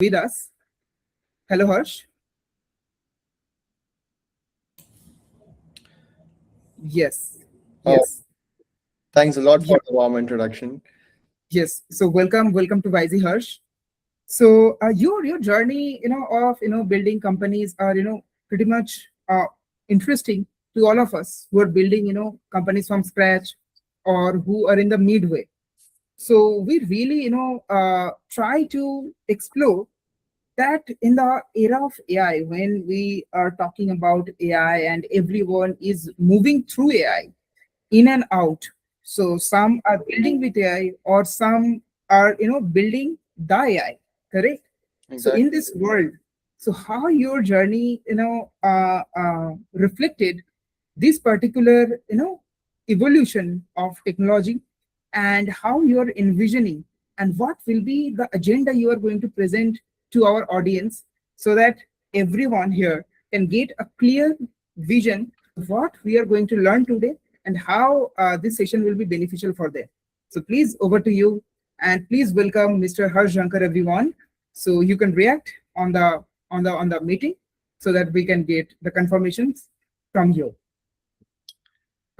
with us. Hello, Harsh. Yes, Oh, yes, thanks a lot yeah, for the warm introduction. yes. So welcome to Vizy Harsh. So your journey, of building companies are pretty much interesting to all of us who are building companies from scratch or who are in the midway. So we really try to explore that in the era of AI, when we are talking about AI and everyone is moving through AI in and out. So some are building with AI or some are building the AI, correct? So in Exactly. this world, so how your journey reflected this particular evolution of technology, and how you're envisioning and what will be the agenda you are going to present to our audience, so that everyone here can get a clear vision of what we are going to learn today and how this session will be beneficial for them. So please, over to you, and please welcome Mr. Harsh Jhankra, everyone. So you can react on the meeting, so that we can get the confirmations from you.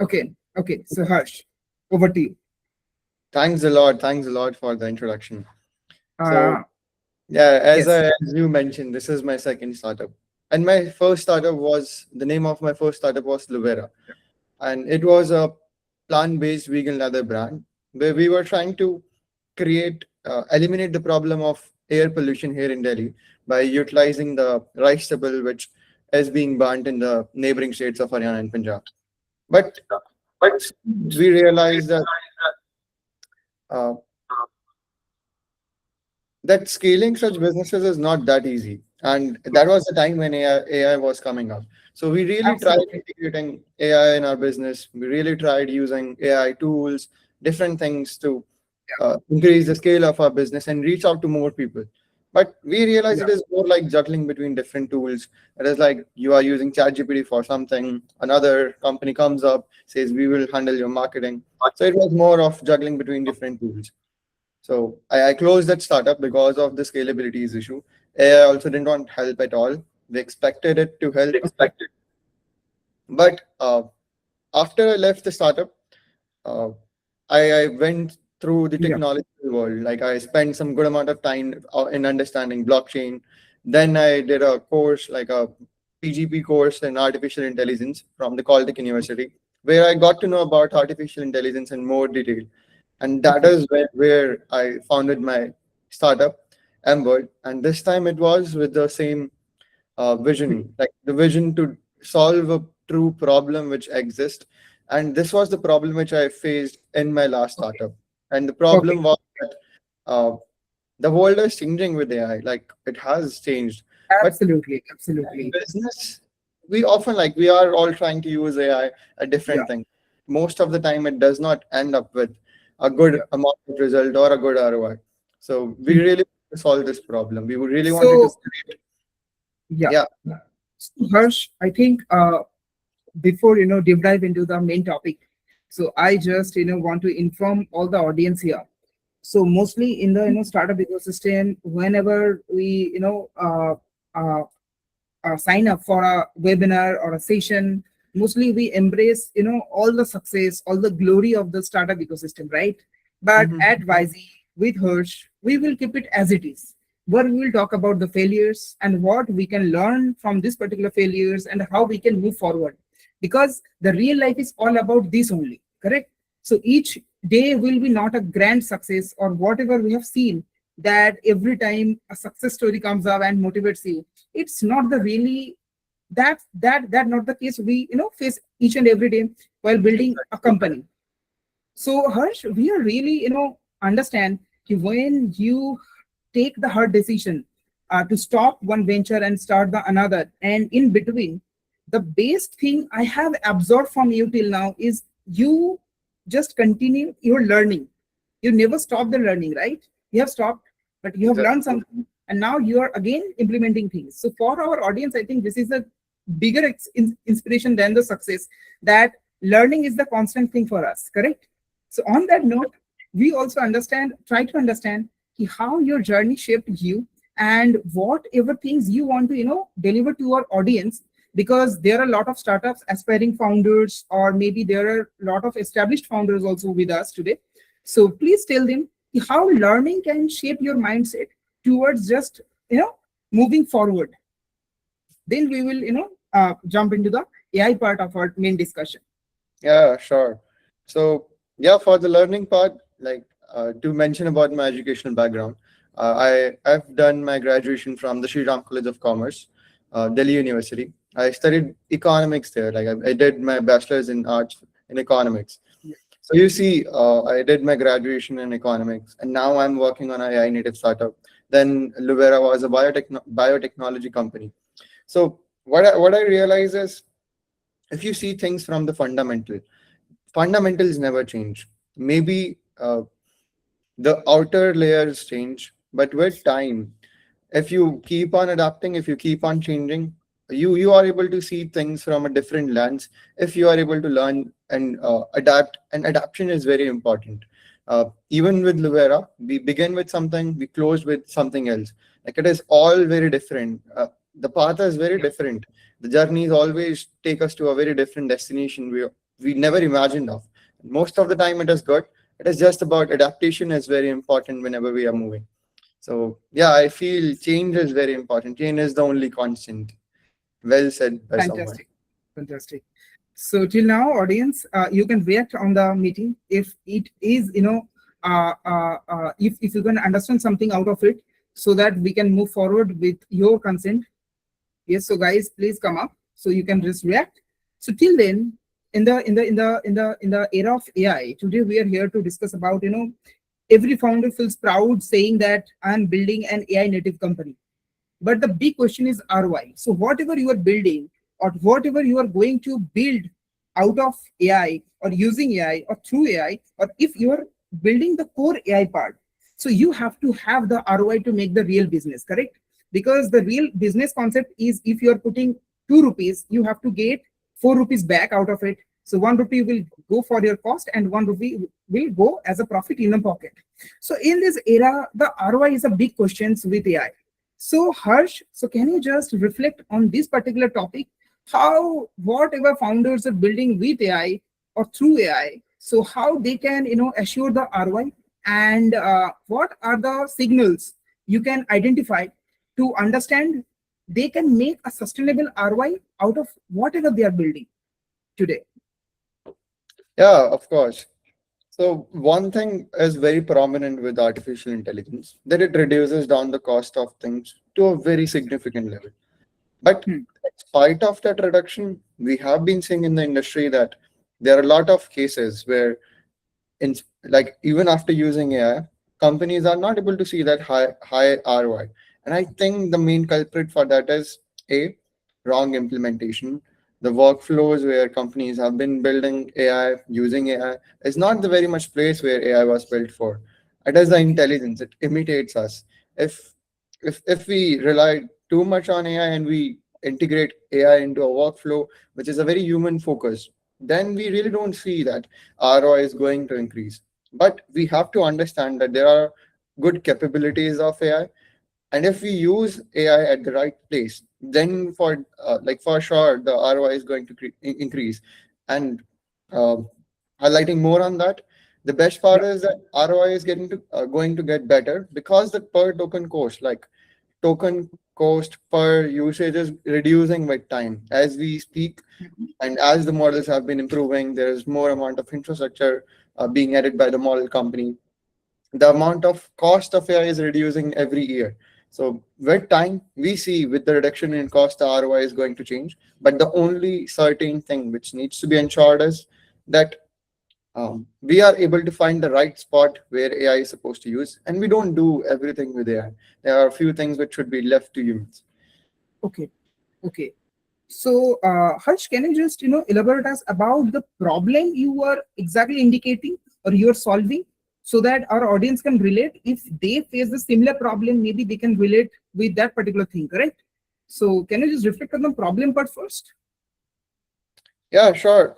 Okay, okay. So Harsh, over to you. Thanks a lot. Thanks a lot for the introduction. So, Uh, yeah, yes. as you mentioned, this is my second startup. And my first startup was the name of my first startup was Luvera. And it was a plant-based vegan leather brand where we were trying to eliminate the problem of air pollution here in Delhi by utilizing the rice stubble, which is being burnt in the neighboring states of Haryana and Punjab. But we realized that uh, scaling such businesses is not that easy. And that was the time when AI was coming up. So we really tried Absolutely. integrating AI in our business. We really tried using AI tools, different things to increase the scale of our business and reach out to more people. But we realized Yeah. it is more like juggling between different tools. It is like you are using ChatGPT for something, another company comes up, says we will handle your marketing. So it was more of juggling between different tools. So I closed that startup because of the scalabilities issue. AI also did not help at all. We expected it to help, but after I left the startup, uh, I went through the Yeah. technology world. Like I spent some good amount of time in understanding blockchain. Then I did a course, like a PGP course in artificial intelligence from the Caltech University, where I got to know about artificial intelligence in more detail. And that Okay. is where I founded my startup, Mworld. And this time it was with the same vision, like the vision to solve a true problem which exists. And this was the problem which I faced in my last Okay. startup. And the Okay. problem was that uh, the world is changing with AI, like it has changed. But Absolutely. in Absolutely. business, we are all trying to use AI a Yeah. different thing. Most of the time, it does not end up with a good Yeah. amount of result or a good ROI. So we Mhm. really want to solve this problem. We would really wanted to So create, yeah. yeah. So, Harsh, I think before deep dive into the main topic, so I just want to inform all the audience here. So mostly in the startup ecosystem, whenever we uh, sign up for a webinar or a session, mostly we embrace all the success, all the glory of the startup ecosystem, right? But Mhm. at Wisey, with Hirsch, we will keep it as it is, where we will talk about the failures and what we can learn from these particular failures and how we can move forward, because the real life is all about this only, correct? So each day will be not a grand success or whatever we have seen, that every time a success story comes up and motivates you, it's not the really that not the case we face each and every day while building a company. So Harsh, we are really understand कि when you take the hard decision to stop one venture and start the another, and in between, the best thing I have absorbed from you till now is you just continue your learning. You never stop the learning, right? You have stopped, but you have Exactly. learned something, and now you are again implementing things. So for our audience, I think this is a bigger inspiration than the success, that learning is the constant thing for us, correct? So on that note, we also try to understand how your journey shaped you and whatever things you want to deliver to our audience, because there are a lot of startups, aspiring founders, or maybe there are a lot of established founders also with us today. So please tell them how learning can shape your mindset towards just moving forward. Then we will jump into the AI part of our main discussion. Yeah, sure. So yeah, for the learning part, like to mention about my educational background, I've done my graduation from the Sri Ram College of Commerce, Delhi University. I studied economics there. Like I did my bachelor's in arts in economics. Yeah. So you see, I did my graduation in economics, and now I'm working on a AI native startup. Then Luvera was a biotechnology company. So what I realize is, if you see things from the fundamentals never change. Maybe the outer layers change, but with time, if you keep on adapting, if you keep on changing, you are able to see things from a different lens. If you are able to learn and adapt, and adaptation is very important. Even with Luvera, we begin with something, we close with something else. Like it is all very different. The path is very different. The journeys always take us to a very different destination we never imagined of. Most of the time, it is good. It is just about adaptation is very important whenever we are moving. So yeah, I feel change is very important. Change is the only constant. Well said by someone. Fantastic. Fantastic. So till now, audience, you can react on the meeting if it is, if you can understand something out of it, so that we can move forward with your consent. Yes, so guys, please come up so you can just react. So till then, in the era of AI, today we are here to discuss about every founder feels proud saying that I'm building an AI native company. But the big question is ROI. So whatever you are building or whatever you are going to build out of AI or using AI or through AI, or if you are building the core AI part, so you have to have the ROI to make the real business, correct? Because the real business concept is, if you are putting 2 rupees, you have to get 4 rupees back out of it. So 1 rupee will go for your cost and 1 rupee will go as a profit in a pocket. So in this era, the ROI is a big question with AI. So Harsh, so can you just reflect on this particular topic? How whatever founders are building with AI or through AI, so how they can assure the ROI, and what are the signals you can identify to understand they can make a sustainable ROI out of whatever they are building today? Yeah, of course. So one thing is very prominent with artificial intelligence, that it reduces down the cost of things to a very significant level. But Hmm. in spite of that reduction, we have been seeing in the industry that there are a lot of cases where, in like even after using AI, companies are not able to see that high ROI. And I think the main culprit for that is a wrong implementation. The workflows where companies have been building AI, using AI, is not the very much place where AI was built for. It is the Okay. intelligence. It imitates us. If if we rely too much on AI and we integrate AI into a workflow, which is a very human focus, then we really don't see that ROI is going to increase. But we have to understand that there are good capabilities of AI, and if we use AI at the right place, then for sure the ROI is going to increase. And um highlighting more on that, the best part Yeah. is that ROI is going to get better because the per token cost, like token cost per usage, is reducing with time as we speak. Mhm. And as the models have been improving, there is more amount of infrastructure being added by the model company. The amount of cost of AI is reducing every year. So with time, we see with the reduction in cost, the ROI is going to change. But the only certain thing which needs to be ensured is that we are able to find the right spot where AI is supposed to use, and we don't do everything with AI. There are a few things which should be left to humans. Okay. Okay. So, Harsh, can you just elaborate us about the problem you are exactly indicating or you are solving, so that our audience can relate? If they face the similar problem, maybe they can relate with that particular thing, correct? So, can you just reflect on the problem part first? Yeah, sure.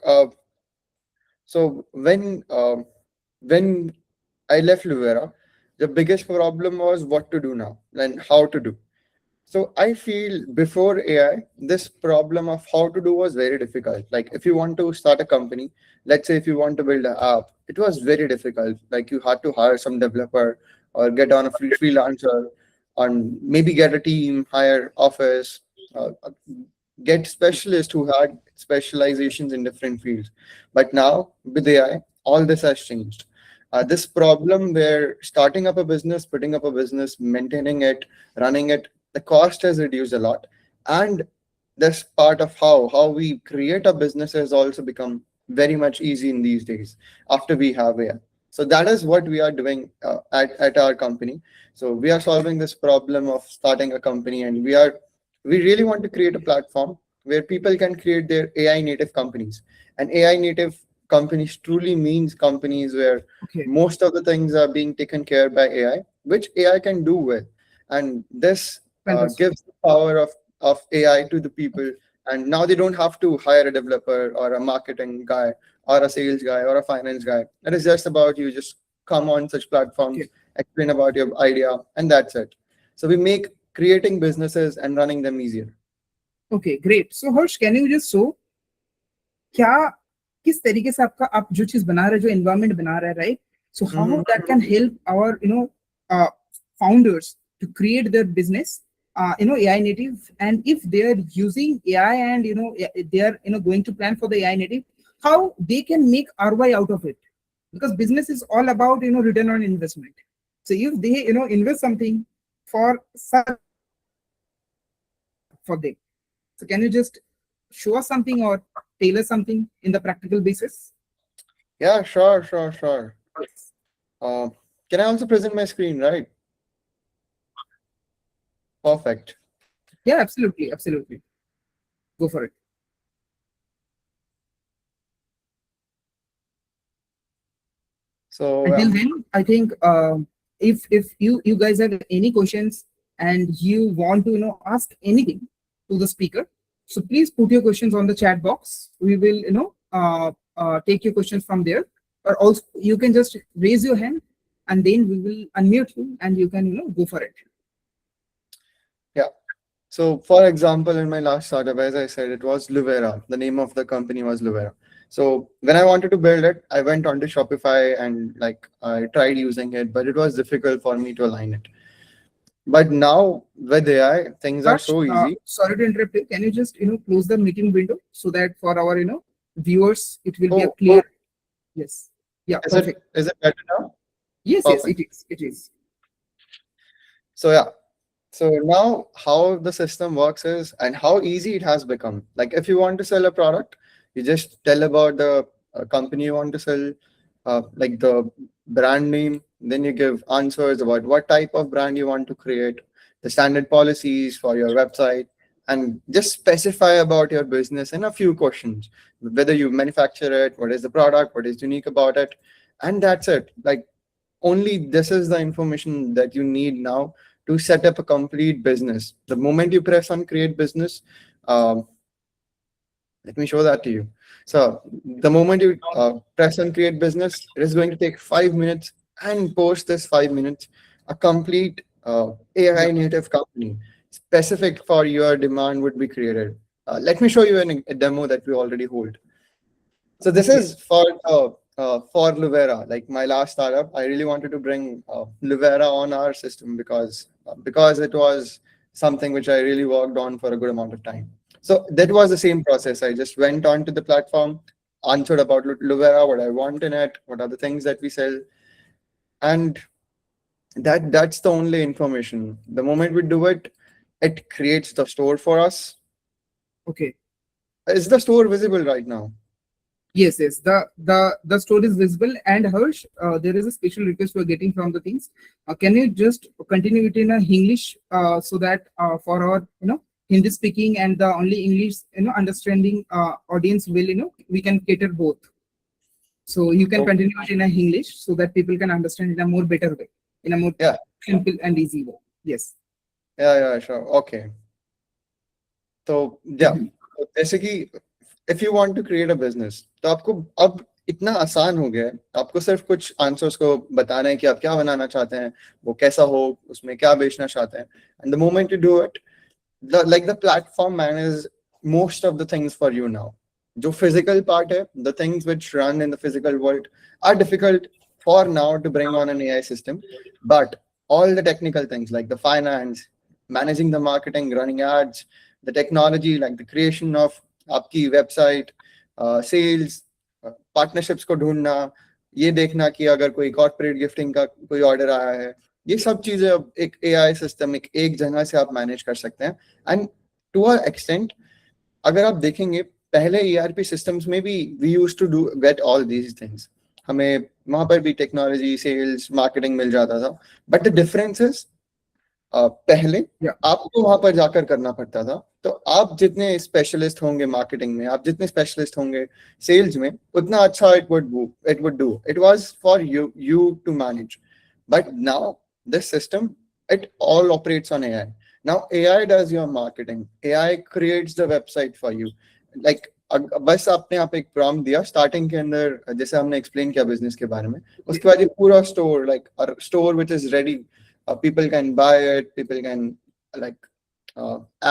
So when I left Luvera, The biggest problem was what to do now and how to do. So I feel before AI, this problem of how to do was very difficult. Like if you want to start a company, let's say if you want to build an app, it was very difficult. Like you had to hire some developer or get on a freelancer and maybe get a team, hire office, get specialists who had specializations in different fields. But now with AI, all this has changed. This problem where starting up a business, putting up a business, maintaining it, running it, the cost has reduced a lot. And this part of how we create a business has also become very much easy in these days after we have AI. So that is what we are doing at our company. So we are solving this problem of starting a company, and we really want to create a platform where people can create their AI native companies. And AI native companies truly means companies where Okay, most of the things are being taken care by AI, which AI can do well. And this fantastic. gives the power of AI to the people. And now they don't have to hire a developer or a marketing guy or a sales guy or a finance guy. It is just about you just come on such Okay, platforms, explain about your idea, and that's it. So we make creating businesses and running them easier. okay, great. So Harsh, can you just show क्या किस तरीके से आपका आप जो चीज बना रहे हैं, जो एनवायरनमेंट बना रहे हैं, right? So how Mhm. That can help our founders to create their business, AI native, and if they are using AI and they are going to plan for the AI native, how they can make ROI out of it, because business is all about return on investment. So if they invest something for such for them, so can you just show us something or tailor something in the practical basis? Yeah, sure. Uh, can I also present my screen, right? Perfect. Yeah, absolutely. Go for it. So Until then, I think if you guys have any questions and you want to ask anything to the speaker, so please put your questions on the chat box. We will take your questions from there. Or also you can just raise your hand, and then we will unmute you, and you can go for it. yeah. So for example, in my last startup, as I said, it was Luvera. The name of the company was Luvera. So when I wanted to build it, I went onto Shopify and like I tried using it, but it was difficult for me to align it. But now with AI, things are Harsh, so easy. sorry to interrupt you. Can you just close the meeting window so that for our viewers it will be a Oh, clear. Yes. Yeah, is it perfect. is it better now? Yes, Perfect. it is. So yeah. So now how the system works is and how easy it has become. Like if you want to sell a product, you just tell about the company you want to sell, like the brand name, then you give answers about what type of brand you want to create, the standard policies for your website, and just specify about your business in a few questions. Whether you manufacture it, what is the product, what is unique about it, and that's it. Like only this is the information that you need now to set up a complete business. The moment you press on create business, um, let me show that to you. So the moment you press on create business, it is going to take 5 minutes, and post this 5 minutes, a complete Yeah. AI native company specific for your demand would be created. Let me show you a demo that we already hold. So this Okay. is for Luvera. Like my last startup, I really wanted to bring Luvera on our system because it was something which I really worked on for a good amount of time. So that was the same process. I just went onto the platform, answered about Luvera, what I want in it, what are the things that we sell, and that's the only information. The moment we do it, it creates the store for us. Okay. Is the store visible right now? Yes. The store is visible. And Harsh, there is a special request we're getting from the things. Can you just continue it in a English, so that for our Hindi speaking and the only English understanding audience will we can cater both. So you can Okay. continue it in a English so that people can understand in a more better way, in a more Yeah, simple and easy way. Yes. yeah, sure. Okay. तो या तो जैसे कि if you want to create a business तो आपको अब इतना आसान हो गया है, आपको सिर्फ कुछ आंसर्स को बताना है कि आप क्या बनाना चाहते हैं, वो कैसा हो, उसमें क्या बेचना चाहते हैं, and the moment you do it, like the platform manages most of the things for you now. जो physical part है, the things which run in the physical world are difficult for now to bring on an AI system, but all the technical things like the finance, managing the marketing, running ads, the technology like the creation of आपकी website, sales, partnerships को ढूंढना, ये देखना कि अगर कोई corporate gifting का कोई order आया है, ये सब चीजें अब एक एआई सिस्टम एक जगह से आप मैनेज कर सकते हैं. एंड टू अ एक्सटेंट अगर आप देखेंगे पहले ईआरपी सिस्टम्स में भी we used to do get all these things, हमें वहां पर भी टेक्नोलॉजी सेल्स मार्केटिंग मिल जाता था, बट द डिफरेंस इज पहले आपको वहां पर जाकर करना पड़ता था. तो आप जितने स्पेशलिस्ट होंगे मार्केटिंग में, आप जितने स्पेशलिस्ट होंगे सेल्स में, उतना अच्छा it would do. It was for you to manage. But now this system, it all operates on AI. Now AI does your marketing, AI creates the website for you. Like बस आपने आप एक prompt दिया starting के अंदर, जैसे हमने explain किया बिजनेस के बारे में, उसके बाद ये पूरा store, like store which is ready, people can buy it, people can like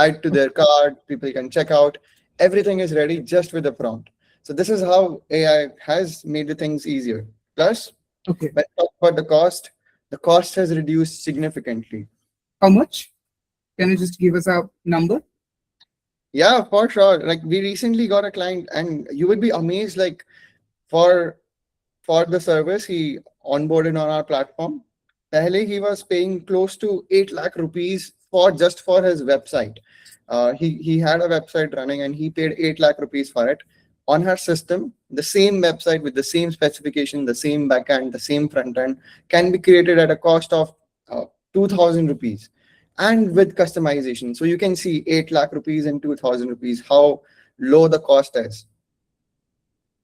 add to their cart, people can check out, everything is ready just with a prompt. So this is how AI has made the things easier. Plus, Okay. when we talk about the cost has reduced significantly. How much? Can you just give us a number? Yeah, for sure. Like we recently got a client, and you would be amazed. Like for the service he onboarded on our platform, pehle he was paying close to 8 lakh rupees for his website. He had a website running, and he paid 8 lakh rupees for it on her system. The same website with the same specification, the same backend, the same front end can be created at a cost of 2,000 rupees and with customization. So you can see 8 lakh rupees and 2,000 rupees, how low the cost is.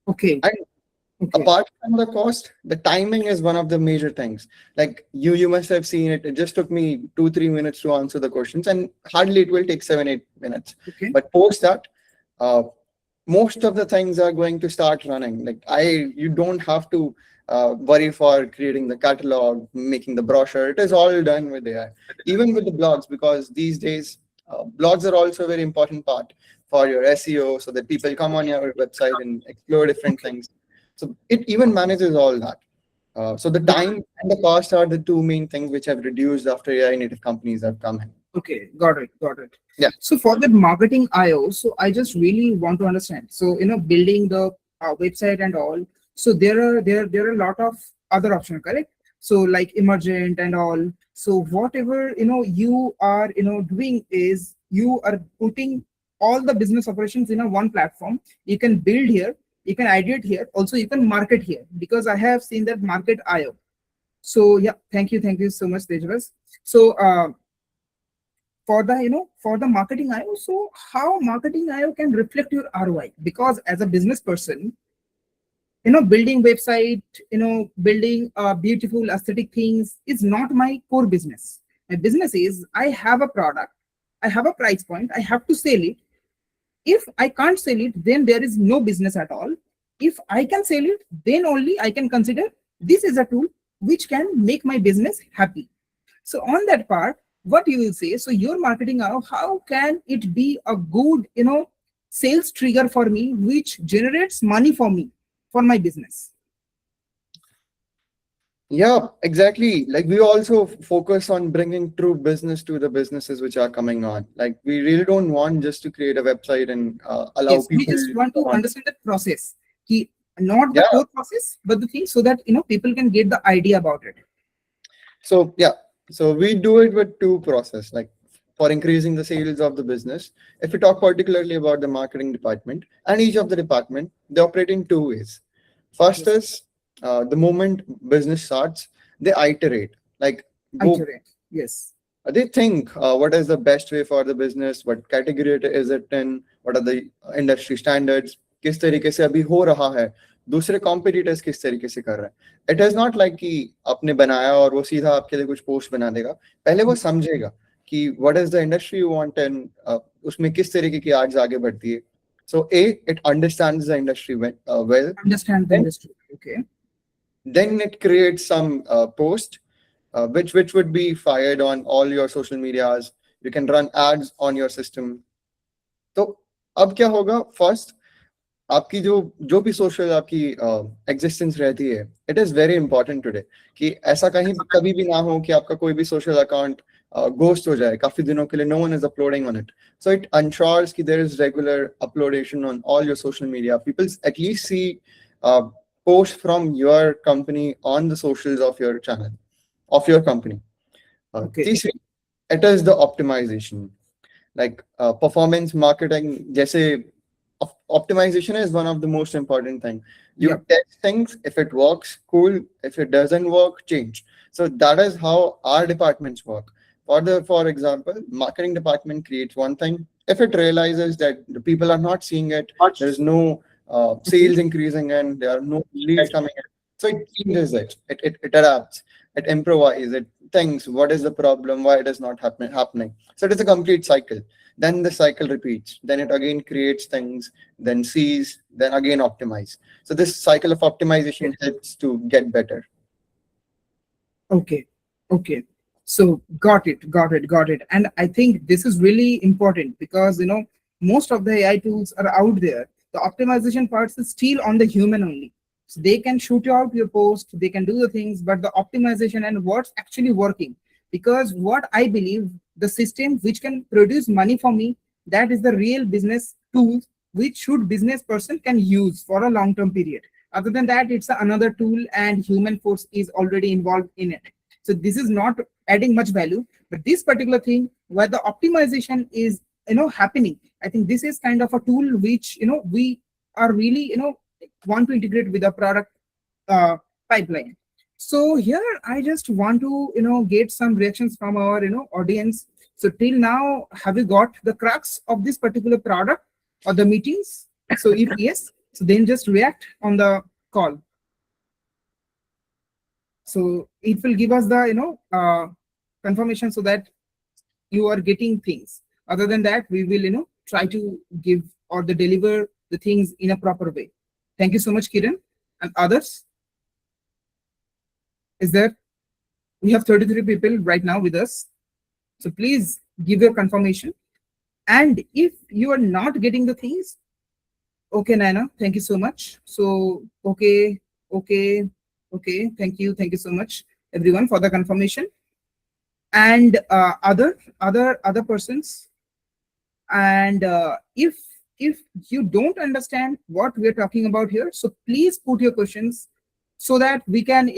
Okay. And apart from the cost, the timing is one of the major things. Like you must have seen it. It just took me 2-3 minutes to answer the questions, and hardly it will take 7-8 minutes. Okay. But post that, most of the things are going to start running. Like you don't have to worry for creating the catalog, making the brochure. It is all done with AI. Even with the blogs, because these days blogs are also a very important part for your SEO, so that people come on your website and explore different things. So it even manages all that. So the time and the cost are the two main things which have reduced after AI native companies have come in. Okay, got it. Yeah. So for the marketing IO, so I just really want to understand. So building the website and all. So there are a lot of other options, correct? So like emergent and all. So whatever you are doing is you are putting all the business operations in a one platform. You can build here, you can ideate here, also you can market here, because I have seen that market IO. So yeah, thank you so much, Tejwas. So for the marketing IO, so how marketing IO can reflect your ROI? Because as a business person, building website, building beautiful aesthetic things is not my core business. My business is I have a product, I have a price point, I have to sell it. If I can't sell it, then there is no business at all. If I can sell it, then only I can consider this is a tool which can make my business happy. So on that part, what you will say, so your marketing, how can it be a good, sales trigger for me, which generates money for me, for my business? Yeah, exactly. Like we also focus on bringing true business to the businesses which are coming on. Like we really don't want just to create a website and allow Yes, people. we just want to understand the process. Not the core process, but the thing, so that people can get the idea about it. So yeah, so we do it with two process, like for increasing the sales of the business. If we talk particularly about the marketing department, and each of the department, they operate in two ways. First is the moment business starts, they iterate. Like yes. They think what is the best way for the business, what category is it in, what are the industry standards, किस तरीके से अभी हो रहा है, दूसरे competitors किस तरीके से कर रहे हैं. इट इज नॉट लाइक कि आपने बनाया और वो सीधा आपके लिए कुछ पोस्ट बना देगा. पहले वो समझेगा कि what is the industry you want and उसमें किस तरीके की एड्स आगे बढ़ती है. So it understands the industry well. Understand the Then industry. Okay. then it creates some post which would be fired on all your social medias. You can run ads on your system. तो अब क्या होगा? First, आपकी जो भी social आपकी existence रहती है, it is very important today कि ऐसा कहीं कभी भी ना हो कि आपका कोई भी सोशल अकाउंट घोस्ट हो जाए काफी दिनों के लिए. No one is uploading on it. So it ensures कि there is regular uploadation on all your social media. People at least see uh, posts from your company on the socials of your channel, of your company. Okay. तीसरी, it is the optimization. Like performance marketing, जैसे optimization is one of the most important thing. You Yep. test things. If it works, cool. If it doesn't work, change. So that is how our departments work. For example, marketing department creates one thing. If it realizes that the people are not seeing it, there is no sales increasing and there are no leads coming in, so it changes it. It adapts. It improvises. It thinks what is the problem, why it is not happening. So it is a complete cycle. Then the cycle repeats. Then it again creates things, then sees, then again optimize. So this cycle of optimization helps to get better. Okay. Okay. So got it. And I think this is really important because most of the AI tools are out there. The optimization parts is still on the human only. So they can shoot you out your post, they can do the things, but the optimization and what's actually working. Because what I believe, the system which can produce money for me, that is the real business tool which should business person can use for a long-term period. Other than that, it's another tool and human force is already involved in it. So this is not adding much value, but this particular thing where the optimization is happening, I think this is kind of a tool which we are really want to integrate with the product uh, pipeline. So here I just want to get some reactions from our audience. So till now, have you got the crux of this particular product or the meetings? So if yes, so then just react on the call. So it will give us the confirmation so that you are getting things. Other than that, we will try to give or the deliver the things in a proper way. Thank you so much, Kiran. And others, is there? We have 33 people right now with us. So please give your confirmation. And if you are not getting the things, okay, Naina, thank you so much. So okay. Thank you so much, everyone, for the confirmation. And other persons. And if you don't understand what we're talking about here, so please put your questions so that we can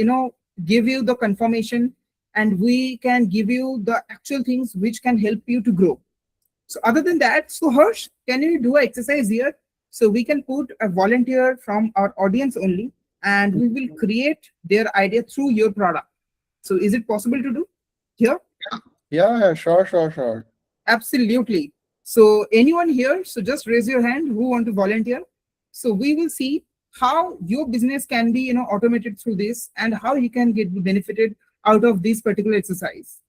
give you the confirmation and we can give you the actual things which can help you to grow. So other than that, so Harsh, can you do an exercise here? So we can put a volunteer from our audience only and we will create their idea through your product. So is it possible to do here? Yeah, sure. Absolutely. So anyone here, so just raise your hand who want to volunteer. So we will see how your business can be automated through this and how you can get benefited out of this particular exercise.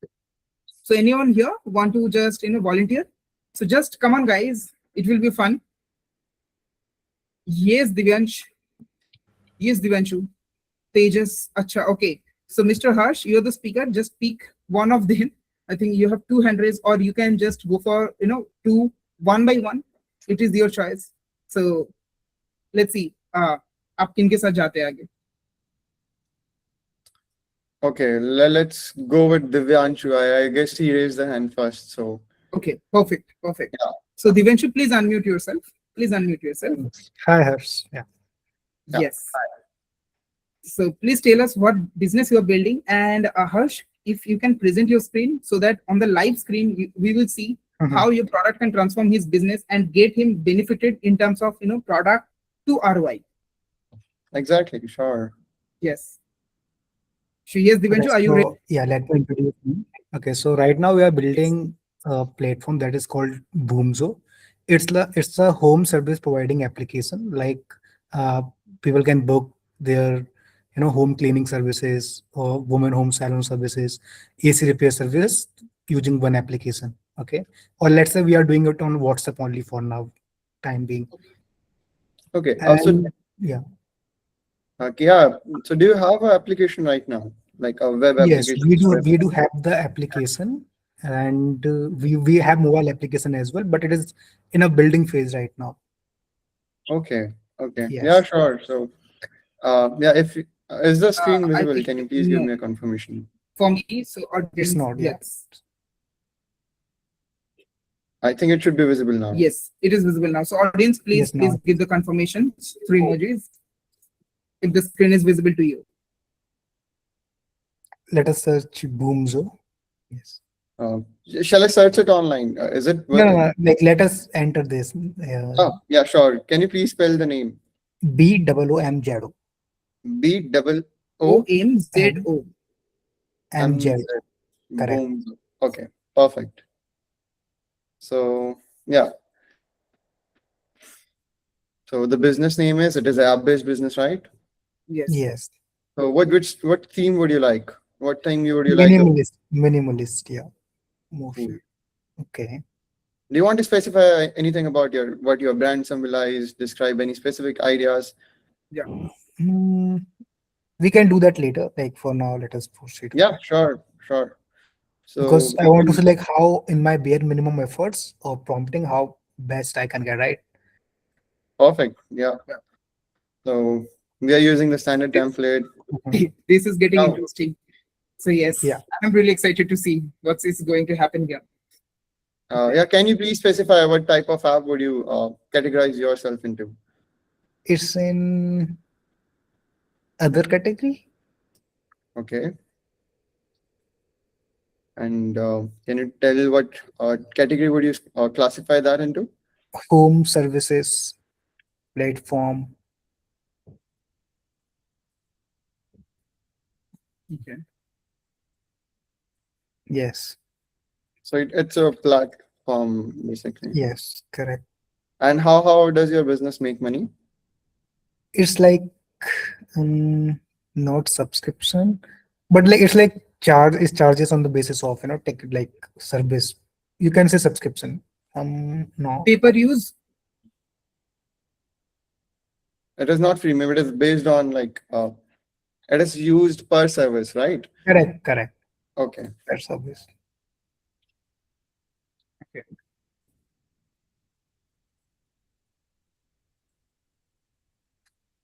So anyone here want to just volunteer? So just come on, guys. It will be fun. Yes, Divyansh. Yes, Divyanshu. Tejas. Acha. Okay. So Mr. Harsh, you're the speaker. Just pick one of them. I think you have two hand raised, or you can just go for two one by one. It is your choice. So let's see. आप किनके साथ जाते हैं आगे? Okay, let's go with Divyanshu. I guess he raised the hand first. So Okay, perfect. yeah. So Divyanshu, please unmute yourself. Hi, Hers. Yeah. Yes. So please tell us what business you are building, and Harsh, if you can present your screen so that on the live screen we will see how your product can transform his business and get him benefited in terms of product to ROI. Exactly, sure. Yes. So yes, Divyanshu, are you ready? Yeah, let me introduce you. Okay, so right now we are building a platform that is called Boomzo. It's a home service providing application. Like uh, people can book their home cleaning services or women home salon services, AC repair services using one application. Okay, or let's say we are doing it on WhatsApp only for now. time being. Okay. And yeah, Yeah. So do you have an application right now, like a web yes, application? we do have the application, and we have mobile application as well, but it is in a building phase right now. Okay. Okay. Yeah, Yes, sure. So, yeah, if is the screen I visible? think Can you please give no. me a confirmation? For me, so it's audience, not yet. yes. I think it should be visible now. Yes, it is visible now. So audience, Yes, please now give the confirmation through emojis if the screen is visible to you. let us search Boomzo. Yes. Uh, shall I search it online? Is it? No, no, no. Like, let us enter this. Oh, yeah, sure. Can you please spell the name? BOOM B double O M OMZO. M MZ. Z. Correct. Boom. Okay, perfect. So yeah, so the business name is, it is an app-based business, right? Yes. Yes. So what theme would you like? What theme would you like? Minimalist. Yeah. Cool. Mostly. Okay. Do you want to specify anything about what your brand symbolize? Describe any specific ideas? Yeah. Hmm, we can do that later. Like for now, let us proceed with Yeah, that. sure, sure. Because So I want to see like how in my bare minimum efforts or prompting how best I can get right. perfect. Yeah. Yeah. So we are using the standard This, template. Mhm. this is getting Now, interesting. So yes, Yeah. I'm really excited to see what is going to happen here. Okay. yeah, can you please specify what type of app would you categorize yourself into? It's in other category. Okay. And can you tell what category would you classify that into? Home services platform. Okay. Yes. So it's a platform basically. Yes. Correct. And how does your business make money? It's like um, not subscription, but like it's like charges on the basis of take like service. You can say subscription. No. Pay per use. It is not freemium. It is based on like it is used per service, right? Correct. Correct. Okay. That's obvious. Okay.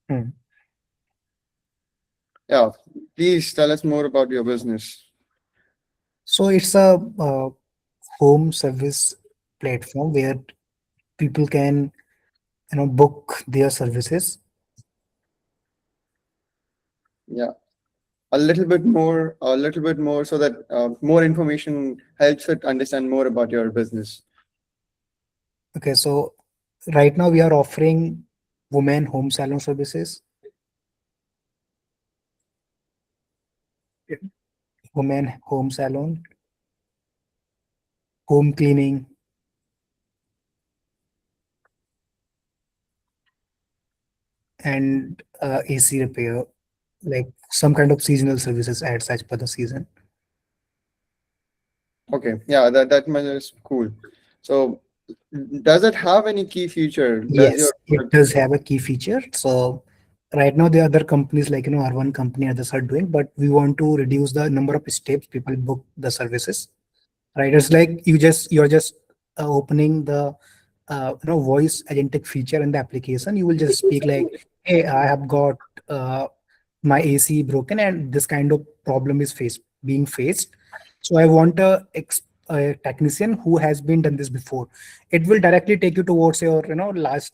Hmm. Yeah. Please tell us more about your business. So it's a home service platform where people can book their services. Yeah. A little bit more, so that more information helps it understand more about your business. Okay, so right now we are offering women home salon services, Yeah. women home salon, home cleaning, and AC repair, like some kind of seasonal services as per the season. Okay. Yeah, that much is cool. So does it have any key feature? Does your Yes, it does have a key feature. So right now the other companies like are one company others are doing, but we want to reduce the number of steps people book the services. Right, it's like you're just opening the voice agentic feature in the application. You will just speak like, hey, I have got my AC broken and this kind of problem is being faced, so I want a technician who has been done this before. It will directly take you towards your last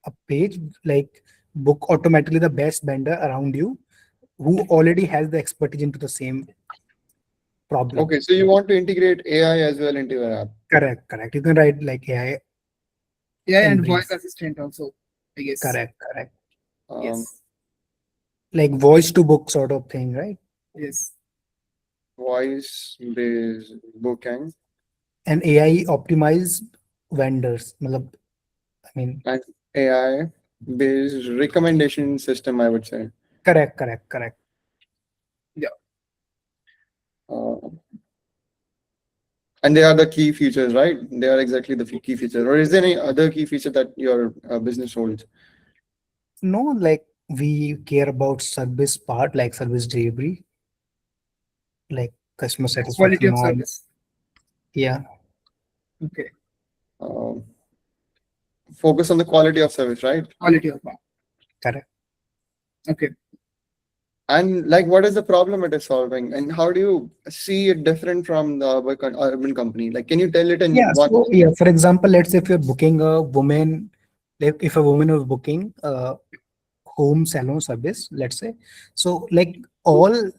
a page, like book automatically the best vendor around you who already has the expertise into the same problem. Okay, so you want to integrate AI as well into your app. Correct. You can write like AI Yeah, in and voice brief. assistant also, I guess. Correct. Um, Yes. Like voice to book sort of thing, right? Yes. voice-based booking And AI optimized vendors. I mean, and AI-based recommendation system, I would say. correct. Yeah. Uh, And they are the key features, right? They are exactly the key features. Or is there any other key feature that your business holds? No, like we care about service part, like service delivery, like customer Quality satisfaction of norm. service. Yeah, Okay. Um, Focus on the quality of service, right? Quality of work. correct. Okay. And like, what is the problem it is solving, and how do you see it different from the urban company? Like, can you tell it in Yeah, one? so yeah, for example, let's say if you're booking a woman, like if a woman is booking a home salon service, let's say, so like all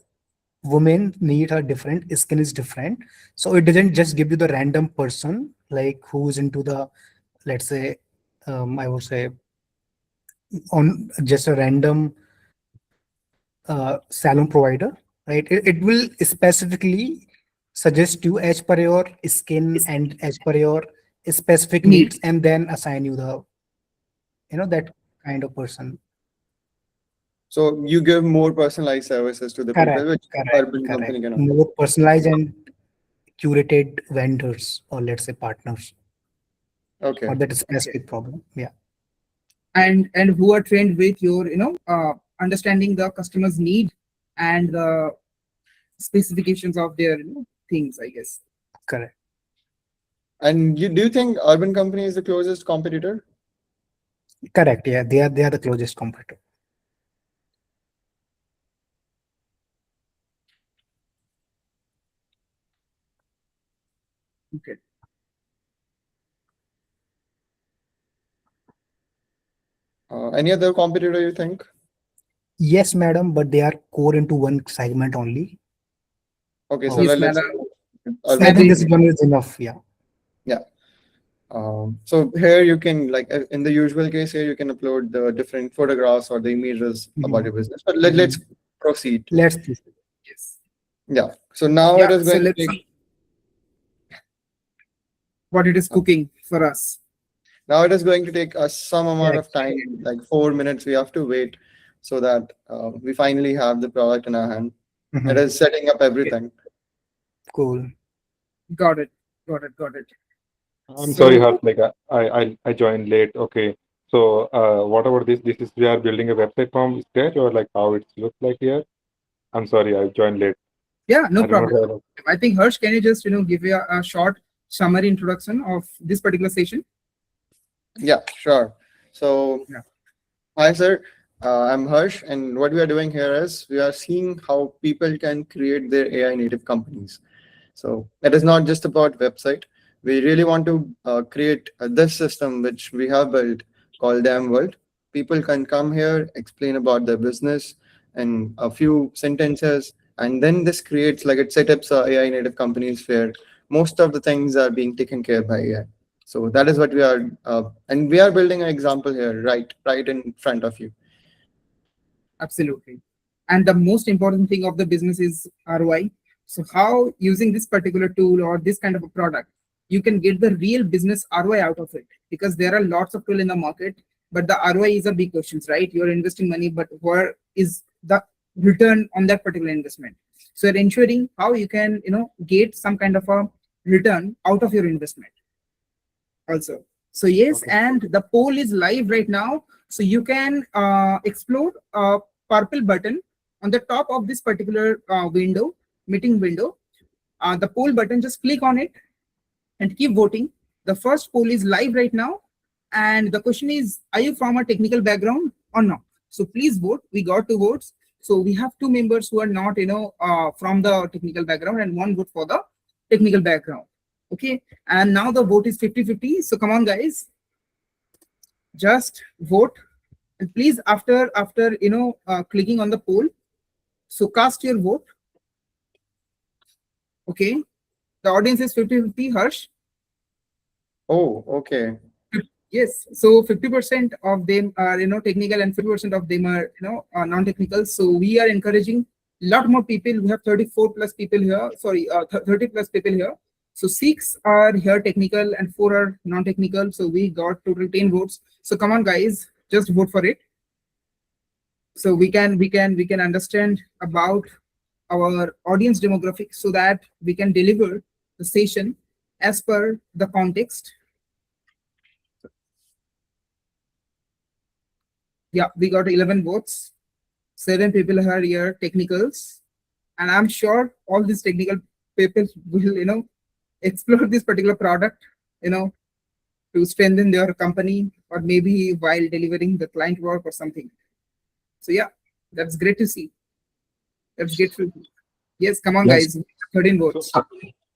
women need a different skin is different, so it doesn't just give you the random person like who's into the, let's say, I would say on just a random salon provider, right? It will specifically suggest you as per your skin and as per your specific Need. needs, and then assign you the, that kind of person. So you give more personalized services to the people, Correct, which correct, urban correct. company cannot. More personalized and curated vendors, or let's say partners, for Okay. that Okay. specific problem. Yeah, And who are trained with your, understanding the customer's need and the specifications of their, things, I guess. correct. And you do you think urban company is the closest competitor? Correct. Yeah, they are the closest competitor. Okay. Any other competitor you think? Yes, madam, but they are core into one segment only. Okay, so Oh, Yes, let's madam. I urban think Maybe. this company. one is enough. Yeah. Yeah. So here you can, like, in the usual case, here you can upload the different photographs or the images about Mhm. your business. But let's Mhm. proceed. Let's see. Yes. Yeah. So now it Yeah. is So going to let's take see what it is uh, cooking for us. now it is going to take us some amount of Correct. time, like 4 minutes. We have to wait so that we finally have the product in our hand. It Mhm. is setting up Okay. everything. Cool. Got it. Got it. Got it. I'm sorry, So Harsh, like I joined late. Okay. So what about this? This is we are building a website from scratch or like how it looks like here? I'm sorry, I joined late. yeah, no I do not problem. have. I think Harsh, can you just give you a short summary introduction of this particular session? Yeah, sure. So Yeah. hi, sir. I'm Harsh, and what we are doing here is we are seeing how people can create their AI native companies. So it is not just about website. We really want to create this system which we have built called Mworld. People can come here, explain about their business in a few sentences, and then this creates like it sets up AI native companies where most of the things are being taken care by AI. So that is what we are, and we are building an example here, right in front of you. Absolutely. And the most important thing of the business is ROI. So how using this particular tool or this kind of a product, you can get the real business ROI out of it, because there are lots of tools in the market, but the ROI is a big question, right? You're investing money, but where is the return on that particular investment? So you're ensuring how you can, get some kind of a return out of your investment also. So yes, Okay. and the poll is live right now. So you can explore a purple button on the top of this particular window, meeting window. The poll button, just click on it and keep voting. The first poll is live right now. And the question is, are you from a technical background or not? So please vote. We got 2 votes. So we have 2 members who are not, from the technical background, and 1 vote for the technical background. Okay. And now the vote is 50-50. So come on, guys, just vote. And please, after clicking on the poll, so cast your vote. Okay. The audience is 50-50. Harsh. Oh, okay. Yes, so 50% of them are technical, and 50% of them are non-technical. So we are encouraging a lot more people. We have 34 plus people here. Sorry, 30 plus people here. So 6 are here technical and 4 are non-technical. So we got total 10 votes. So come on, guys, just vote for it. So we can understand about our audience demographic, so that we can deliver the session as per the context. Yeah, we got 11 votes. 7 people are here, technicals, and I'm sure all these technical people will, explore this particular product, you know, to strengthen their company or maybe while delivering the client work or something. So yeah, that's great to see. That's great to see. Yes, come on, Yes. guys. 13 So, votes.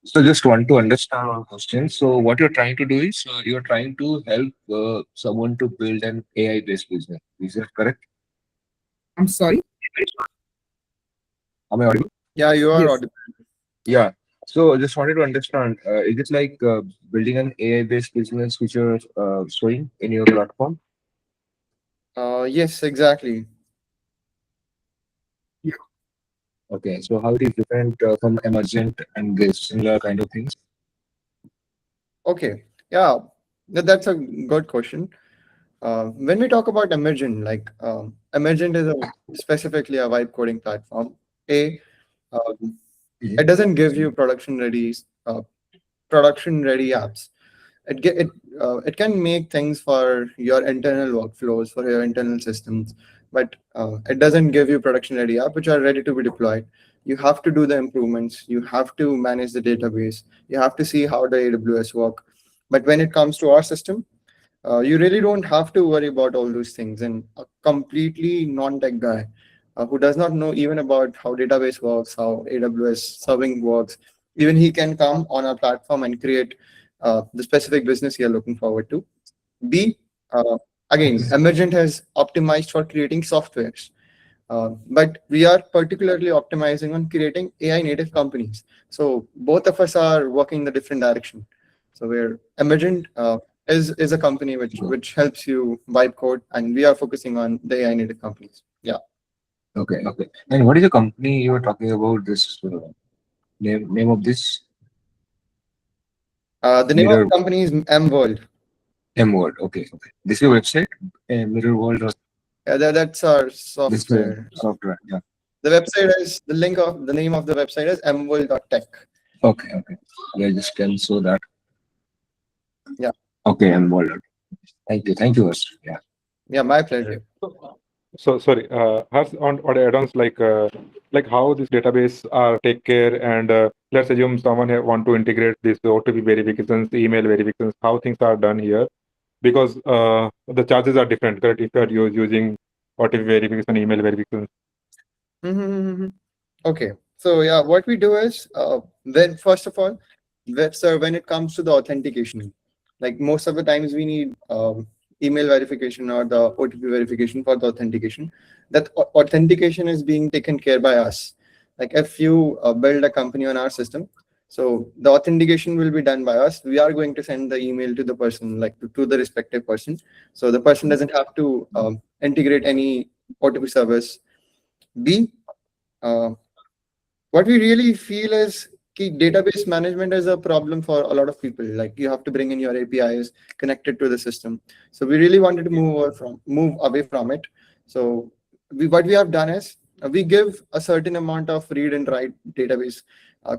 So just want to understand one question. So what you're trying to do is you're trying to help someone to build an AI-based business. Is that correct? I'm sorry. Am I audible? Yeah, you are Yes. audible. Yeah. So I just wanted to understand, is it like building an AI-based business which you're showing in your platform? Yes, exactly. Okay. So how it is different from emergent and this similar kind of things? Okay. Yeah, that's a good question. When we talk about emergent, like emergent is specifically a vibe coding platform. Um, Mhm. it doesn't give you uh, production ready apps. It can make things for your internal workflows, for your internal systems, but it doesn't give you production ready app which are ready to be deployed. You have to do the improvements. You have to manage the database. You have to see how the AWS work. But when it comes to our system, you really don't have to worry about all those things. And a completely non-tech guy who does not know even about how database works, how AWS serving works, even he can come on our platform and create the specific business you're looking forward to. B, again, Emergent has optimized for creating softwares. But we are particularly optimizing on creating AI native companies. So both of us are working in the different direction. So we're Emergent is a company which helps you vibe code, and we are focusing on the AI native companies. Yeah. Okay. Okay. And what is the company you were talking about? This name of this The name of Mirror the company is Mworld. Mworld. Okay. Okay. This is your website, Mirror World, or Yeah, that's our this is the software. software? Yeah. The website is the name of the website is mworld.tech. Okay. Okay. Yeah, just can show that. Yeah. Okay, Mworld. Thank you. Thank you, Harsh. Yeah. Yeah, my pleasure. so sorry, has on add-ons like how this database take care, and let's assume someone want to integrate this OTP verifications, email verifications, how things are done here, because the charges are different, correct? If you are using OTP verification, email verification. Mhm. Okay. So yeah, what we do is when first of all, so when it comes to the authentication, like most of the times we need email verification or the OTP verification for the authentication. That authentication is being taken care by us. Like if you build a company on our system, so the authentication will be done by us. We are going to send the email to the person, like to the respective person. So the person doesn't have to integrate any OTP service. B, uh, what we really feel is database management is a problem for a lot of people. Like you have to bring in your APIs connected to the system. So we really wanted to move away from it. So what we have done is we give a certain amount of read and write database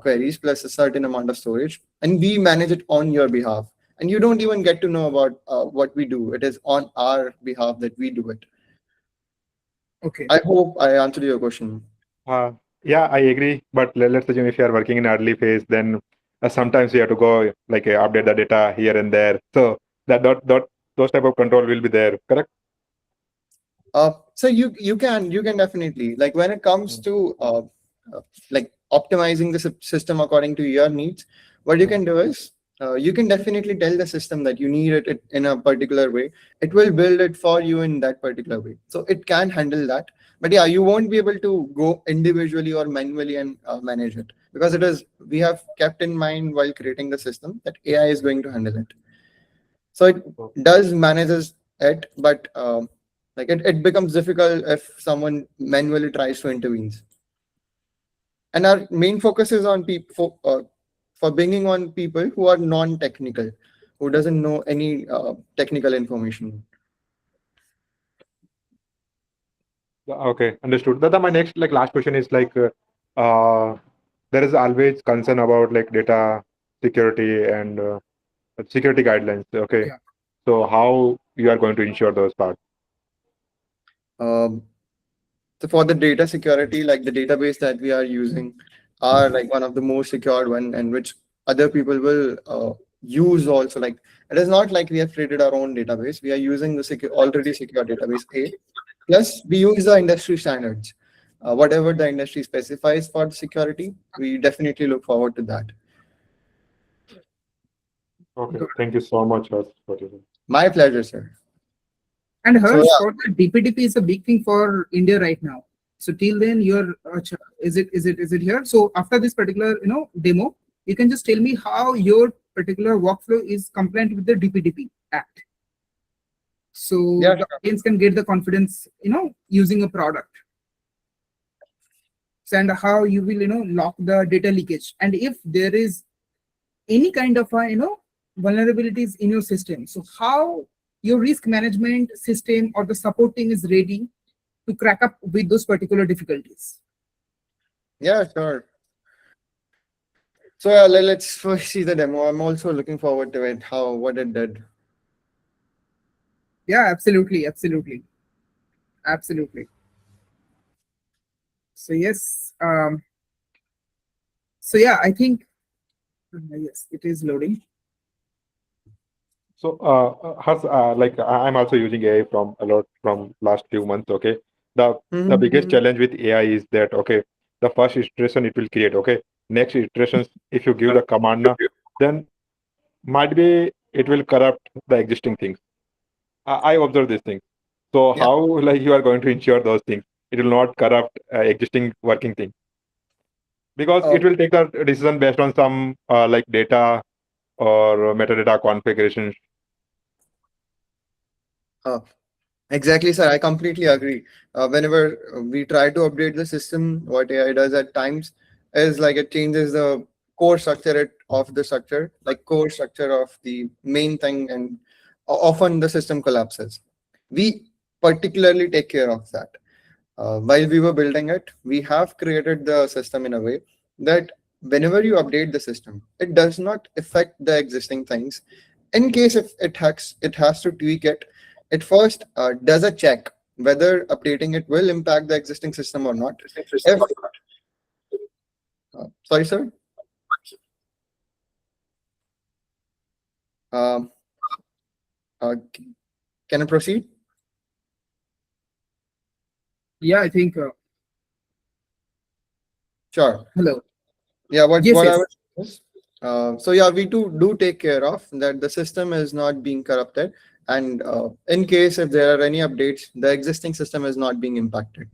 queries plus a certain amount of storage, and we manage it on your behalf. And you don't even get to know about what we do. It is on our behalf that we do it. Okay. I hope I answered your question. Uh, yeah, I agree. But let's assume if you are working in early phase, then sometimes you have to go update the data here and there. So that those type of control will be there, correct? So you can definitely, like when it comes to like optimizing the system according to your needs, what you can do is you can definitely tell the system that you need it in a particular way. It will build it for you in that particular way. So it can handle that. But yeah, you won't be able to go individually or manually and manage it, because we have kept in mind while creating the system that AI is going to handle it. So it does manages it, but like it becomes difficult if someone manually tries to intervene. And our main focus is on people for bringing on people who are non-technical, who doesn't know any technical information. Okay, understood. My next last question is uh, there is always concern about data security and security guidelines. Okay, Yeah. so how you are going to ensure those parts? Um, so for the data security, like the database that we are using are like one of the most secured one, and which other people will use also. Like it is not like we have created our own database. We are using the already secure database A. Plus, we use the industry standards. Whatever the industry specifies for the security, we definitely look forward to that. Okay, thank you so much, Harsh, for this. My pleasure, sir. And So Harsh, yeah, for the DPDP is a big thing for India right now. So till then, you're is it here? So after this particular demo, you can just tell me how your particular workflow is compliant with the DPDP Act. So yeah, the audience can get the confidence, using a product. So, and how you will, lock the data leakage. And if there is any kind of vulnerabilities in your system, so how your risk management system or the support team is ready to crack up with those particular difficulties. yeah, sure. So yeah, let's first see the demo. I'm also looking forward to it. What it did. Yeah, absolutely. So yes, so yeah, I think yes, it is loading. So, Harsh, like I'm also using AI from a lot from last few months. Okay, the biggest challenge with AI is that okay, the first iteration it will create. Okay, next iterations if you give the command, na, then might be it will corrupt the existing things. I observe these things. So Yeah. how like you are going to ensure those things? It will not corrupt existing working thing because Uh, it will take the decision based on some like data or metadata configuration. uh, exactly, sir. I completely agree. Whenever we try to update the system, what AI does at times is like it changes the core structure of the structure, like core structure of the main thing, and often the system collapses. We particularly take care of that. While we were building it, we have created the system in a way that whenever you update the system, it does not affect the existing things. In case if it has to tweak it, it first does a check whether updating it will impact the existing system or not. If sorry, sir. Um, can I proceed? Yeah, I think. Sure. Hello. Yeah, Yes, what I yes. was so yeah, we do take care of that the system is not being corrupted, and in case if there are any updates, the existing system is not being impacted.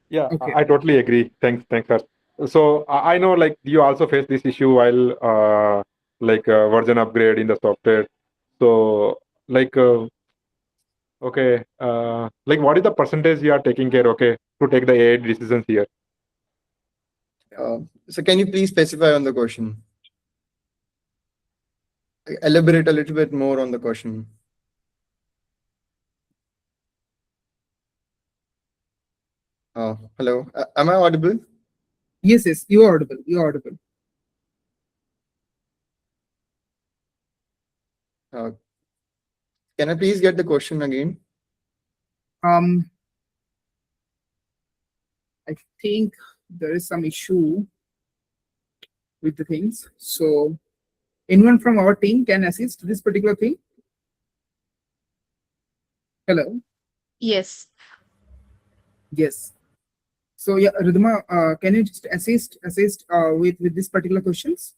Yeah, Okay. I totally agree. Thanks, sir. So I know like you also face this issue while like version upgrade in the software. So like okay, like what is the percentage you are taking care? Okay, to take the AI decisions here. So can you please specify on the question? Elaborate a little bit more on the question. Hello, am I audible? Yes, you are audible. You are audible. Uh, can I please get the question again? I think there is some issue with the things. So anyone from our team can assist this particular thing? Hello. Yes. Yes. So yeah, Ridhima, can you just assist with this particular questions?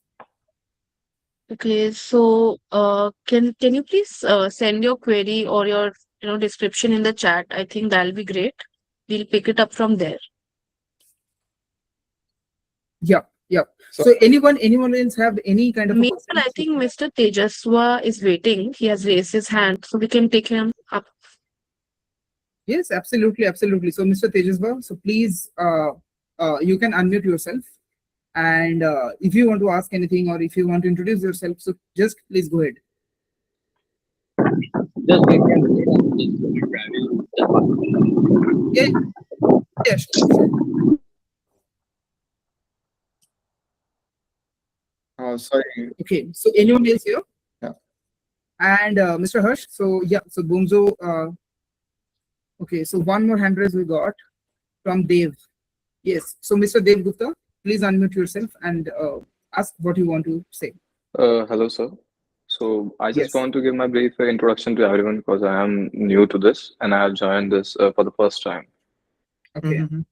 Okay. So, can you please send your query or your description in the chat? I think that'll be great. We'll pick it up from there. Yeah. So So anyone else have any kind of a Meanwhile, I question? think Mr. Tejaswa is waiting. He has raised his hand, so we can take him up. Yes, absolutely. So Mr. Tejasva, so please, you can unmute yourself, and if you want to ask anything or if you want to introduce yourself, so just please go ahead. Just give me a minute. I'm just going to travel. Yeah, sure. Sorry. Okay, so anyone else here? Yeah. And Mr. Harsh, so yeah, so Boomzo, okay, so one more hand raise we got from Dev. Yes, so Mr. Dev Gupta, please unmute yourself and ask what you want to say. Hello, sir. So I just Yes. want to give my brief introduction to everyone because I am new to this and I have joined this for the first time. Okay. Mhm.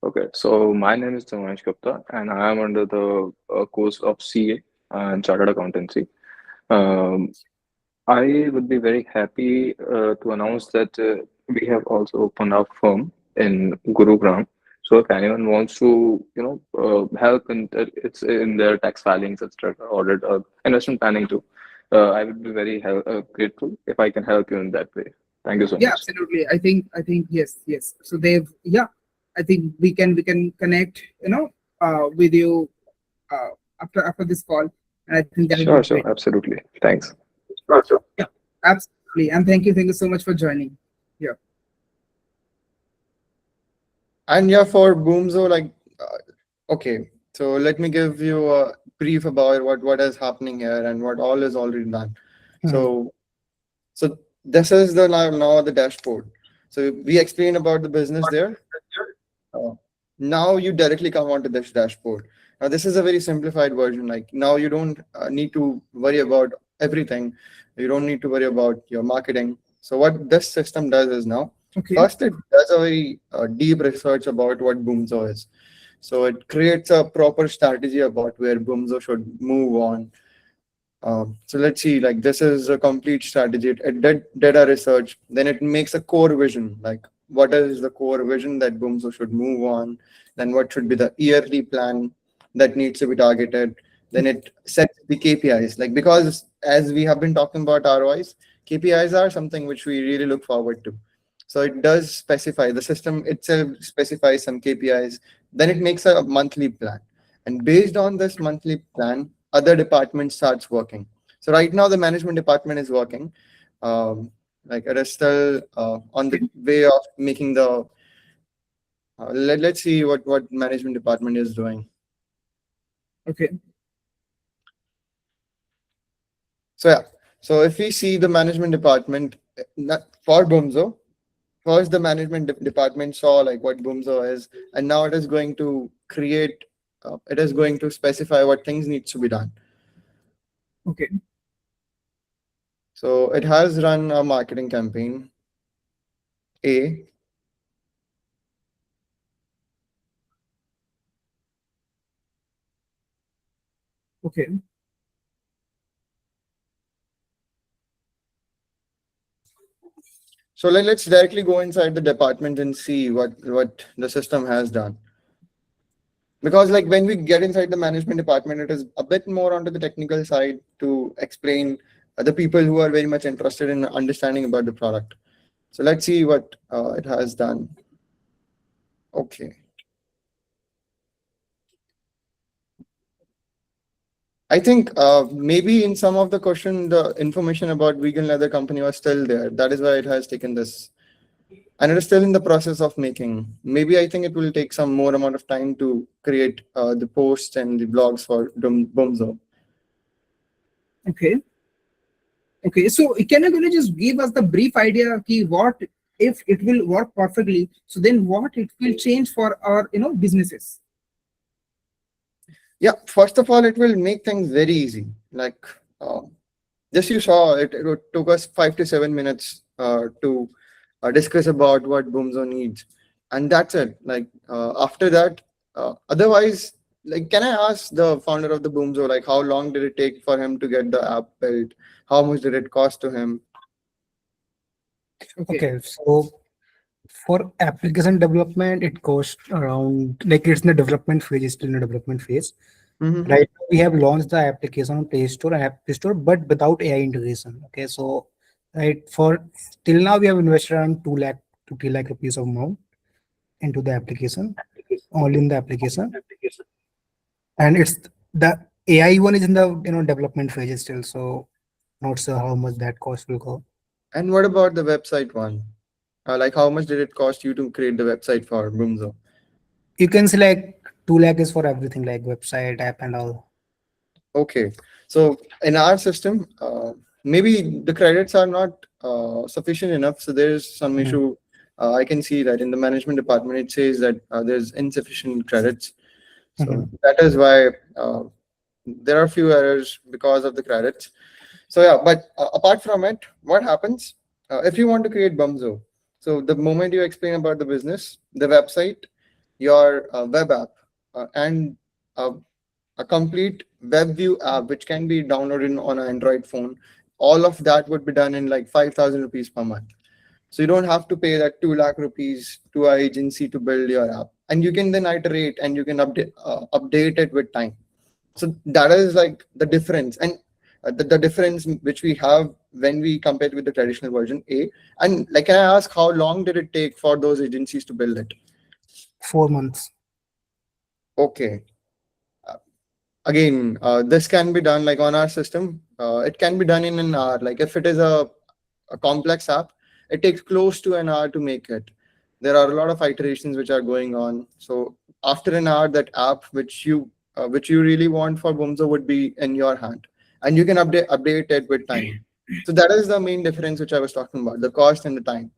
Okay, so my name is Jhankra Gupta and I am under the course of CA and Chartered Accountancy. Um, I would be very happy to announce that we have also opened our firm in Gurugram. So if anyone wants to, help in it's in their tax filings, etc., audit, investment planning too, I would be very grateful if I can help you in that way. Thank you so Yeah, much. absolutely. I think yes. So they've yeah, I think we can connect, with you uh, after this call, and I think that will be Sure, great. absolutely. Thanks. Yeah, absolutely. And thank you so much for joining. Yeah. And yeah, for Boomzo, like, okay, so let me give you a brief about what is happening here and what all is already done. So, so this is the now the dashboard. So we explained about the business there. Uh, Now you directly come onto this dashboard. Now this is a very simplified version. Like now you don't need to worry about everything. You don't need to worry about your marketing. So what this system does is now, Okay. first it does a very deep research about what Boomzo is. So it creates a proper strategy about where Boomzo should move on. So let's see, like this is a complete strategy. It did data research, then it makes a core vision, like what is the core vision that Boomzo should move on, then what should be the yearly plan that needs to be targeted. Then it sets the KPIs, like because as we have been talking about ROIs, KPIs are something which we really look forward to. So it does specify, the system itself specifies some KPIs, then it makes a monthly plan. And based on this monthly plan, other departments starts working. So right now the management department is working. Like it is still on the way of making the. Let's see what management department is doing. Okay. So yeah. So if we see the management department for Boomzo, first the management department saw like what Boomzo is, and now it is going to create. It is going to specify what things needs to be done. Okay. So it has run a marketing campaign. A. Okay. So let's directly go inside the department and see what the system has done. Because like when we get inside the management department, it is a bit more onto the technical side to explain the people who are very much interested in understanding about the product. So let's see what it has done. Okay. I think maybe in some of the question, the information about vegan leather company was still there. That is why it has taken this. And it is still in the process of making. Maybe I think it will take some more amount of time to create the posts and the blogs for Boomzo. Okay. Okay. So can you just give us the brief idea key what if it will work perfectly? So then what it will change for our businesses? Yeah, first of all, it will make things very easy. Like just you saw, it took us 5 to 7 minutes to discuss about what Boomzo needs, and that's it. Like after that, otherwise, like, can I ask the founder of the Boomzo, like, how long did it take for him to get the app built? How much did it cost to him? Okay. Okay, so for application development, it costs around, like it's in the development phase, it's still in the development phase. Mhm. Right now, we have launched the application on Play Store and App Store, but without AI integration. Okay, so right for till now we have invested around 2 lakh to 3 lakh rupees of amount into the application, all in the application, and it's the AI one is in the development phase still. So not sure how much that cost will go. And what about the website one? Like, how much did it cost you to create the website for Boomzo? You can select 2 lakh is for everything like website, app, and all. Okay. So in our system, maybe the credits are not sufficient enough. So there's some Mhm. issue. I can see that in the management department, it says that there's insufficient credits. So Mhm. that is why there are few errors because of the credits. So yeah, but apart from it, what happens if you want to create Bumzo? So the moment you explain about the business, the website, your web app, and uh, a complete web view app which can be downloaded on an Android phone, all of that would be done in like 5,000 rupees per month. So you don't have to pay that 2 lakh rupees to an agency to build your app, and you can then iterate and you can update it with time. So that is like the difference, and the difference which we have when we compare it with the traditional version A. And like, can I ask how long did it take for those agencies to build it? 4 months. Okay. Again, this can be done like on our system. It can be done in an hour. Like if it is a complex app, it takes close to an hour to make it. There are a lot of iterations which are going on. So after an hour, that app which you really want for Boomzo would be in your hand, and you can update it with time. So that is the main difference which I was talking about: the cost and the time.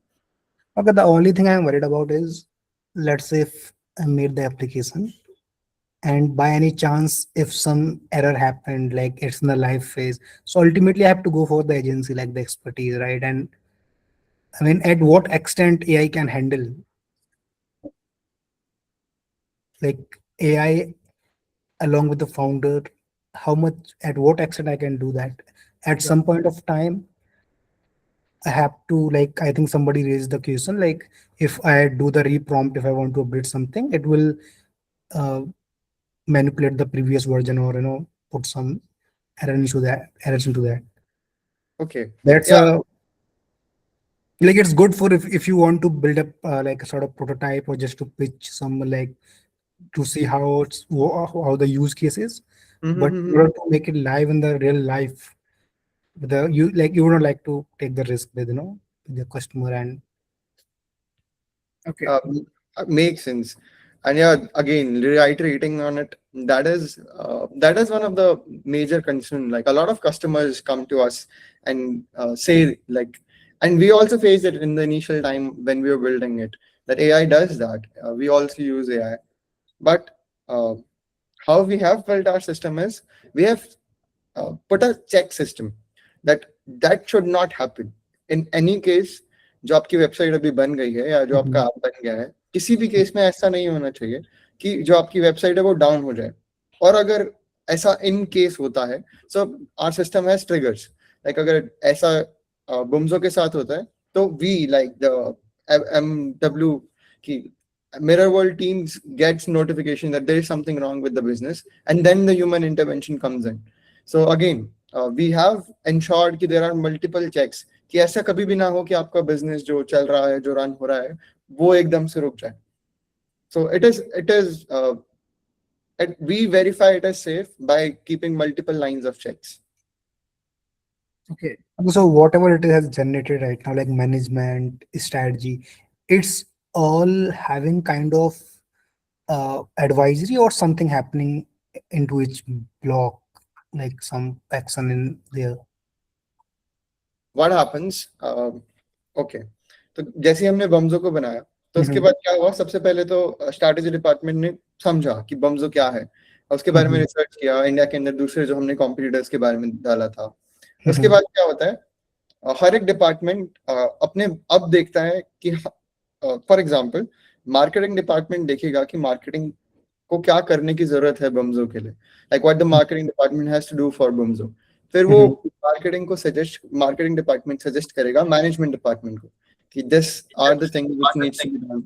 Okay, the only thing I'm worried about is, let's say if I made the application and by any chance if some error happened, like it's in the live phase, so ultimately I have to go for the agency, like the expertise, right? And I mean, at what extent AI can handle, like AI along with the founder, how much, at what extent I can do that? At Yeah. some point of time, I have to, like, I think somebody raised the question, like if I do the reprompt, if I want to update something, it will uh, manipulate the previous version, or put some errors into that. Okay. That's Yeah. a, like, it's good for if you want to build up like a sort of prototype, or just to pitch some, like, to see how the use case is. But in order to make it live in the real life, you would not like to take the risk with with the customer. And Okay. uh, Makes sense. And yeah, again, reiterating on it, that is one of the major concern. Like a lot of customers come to us and say like, and we also face it in the initial time when we were building it, that AI does that. We also use AI, but uh, how we have built our system is we have put a check system that that should not happen in any case. जो आपकी website अभी बन गई है या जो आपका Mhm. App बन गया है, किसी भी केस में ऐसा नहीं होना चाहिए कि जो आपकी वेबसाइट है वो डाउन हो जाए. और अगर ऐसा इन केस होता है, so our system has triggers. Like अगर ऐसा बुमजो के साथ होता है, तो वी लाइक द एमडब्ल्यू की mirror world teams gets notification that there is something wrong with the business, and then the human intervention comes in. So again, we have ensured कि there are multiple checks कि ऐसा कभी भी ना हो कि आपका business जो चल रहा है, जो run हो रहा है, वो एकदम से रुक जाए. So we verify it as safe by keeping multiple lines of checks. Okay. So whatever it has generated right now, like management strategy, it's all having kind of advisory or something happening into each block, like some action in there. What happens? Okay. तो जैसे ही हमने बम्जो को बनाया, तो उसके Mhm. बाद क्या हुआ? सबसे पहले तो स्ट्रैटेजी डिपार्टमेंट ने समझा कि बम्जो क्या है, और उसके बारे में Mhm. रिसर्च किया, इंडिया के अंदर दूसरे जो हमने कॉम्पिटिटर्स के बारे में डाला था. उसके Mhm. बाद क्या होता है, हर एक डिपार्टमेंट अपने अब देखता है कि फॉर एग्जांपल मार्केटिंग डिपार्टमेंट देखेगा कि मार्केटिंग को क्या करने की जरूरत है बम्जो के लिए, like what the marketing department has to do for बम्जो. फिर वो Mhm. मार्केटिंग डिपार्टमेंट सजेस्ट करेगा मैनेजमेंट डिपार्टमेंट को कि this are the thing which needs to be done.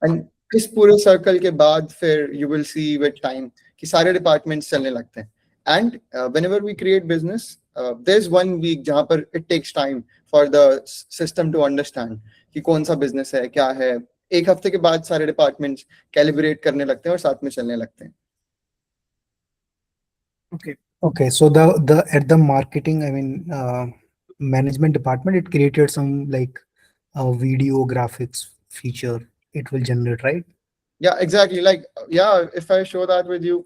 And इस पूरे सर्कल के बाद फिर you will see with time कि सारे डिपार्टमेंट्स चलने लगते हैं. And whenever we create business, there is one week जहां पर it takes time for the system to understand कि कौन सा बिजनेस है, क्या है. एक हफ्ते के बाद सारे डिपार्टमेंट्स कैलिब्रेट करने लगते हैं और साथ में चलने लगते हैं. Okay. Okay, so the at the marketing, I mean, management department, it created some, like, video graphics feature. It will generate, right? Yeah, exactly. Like, yeah, if I show that with you,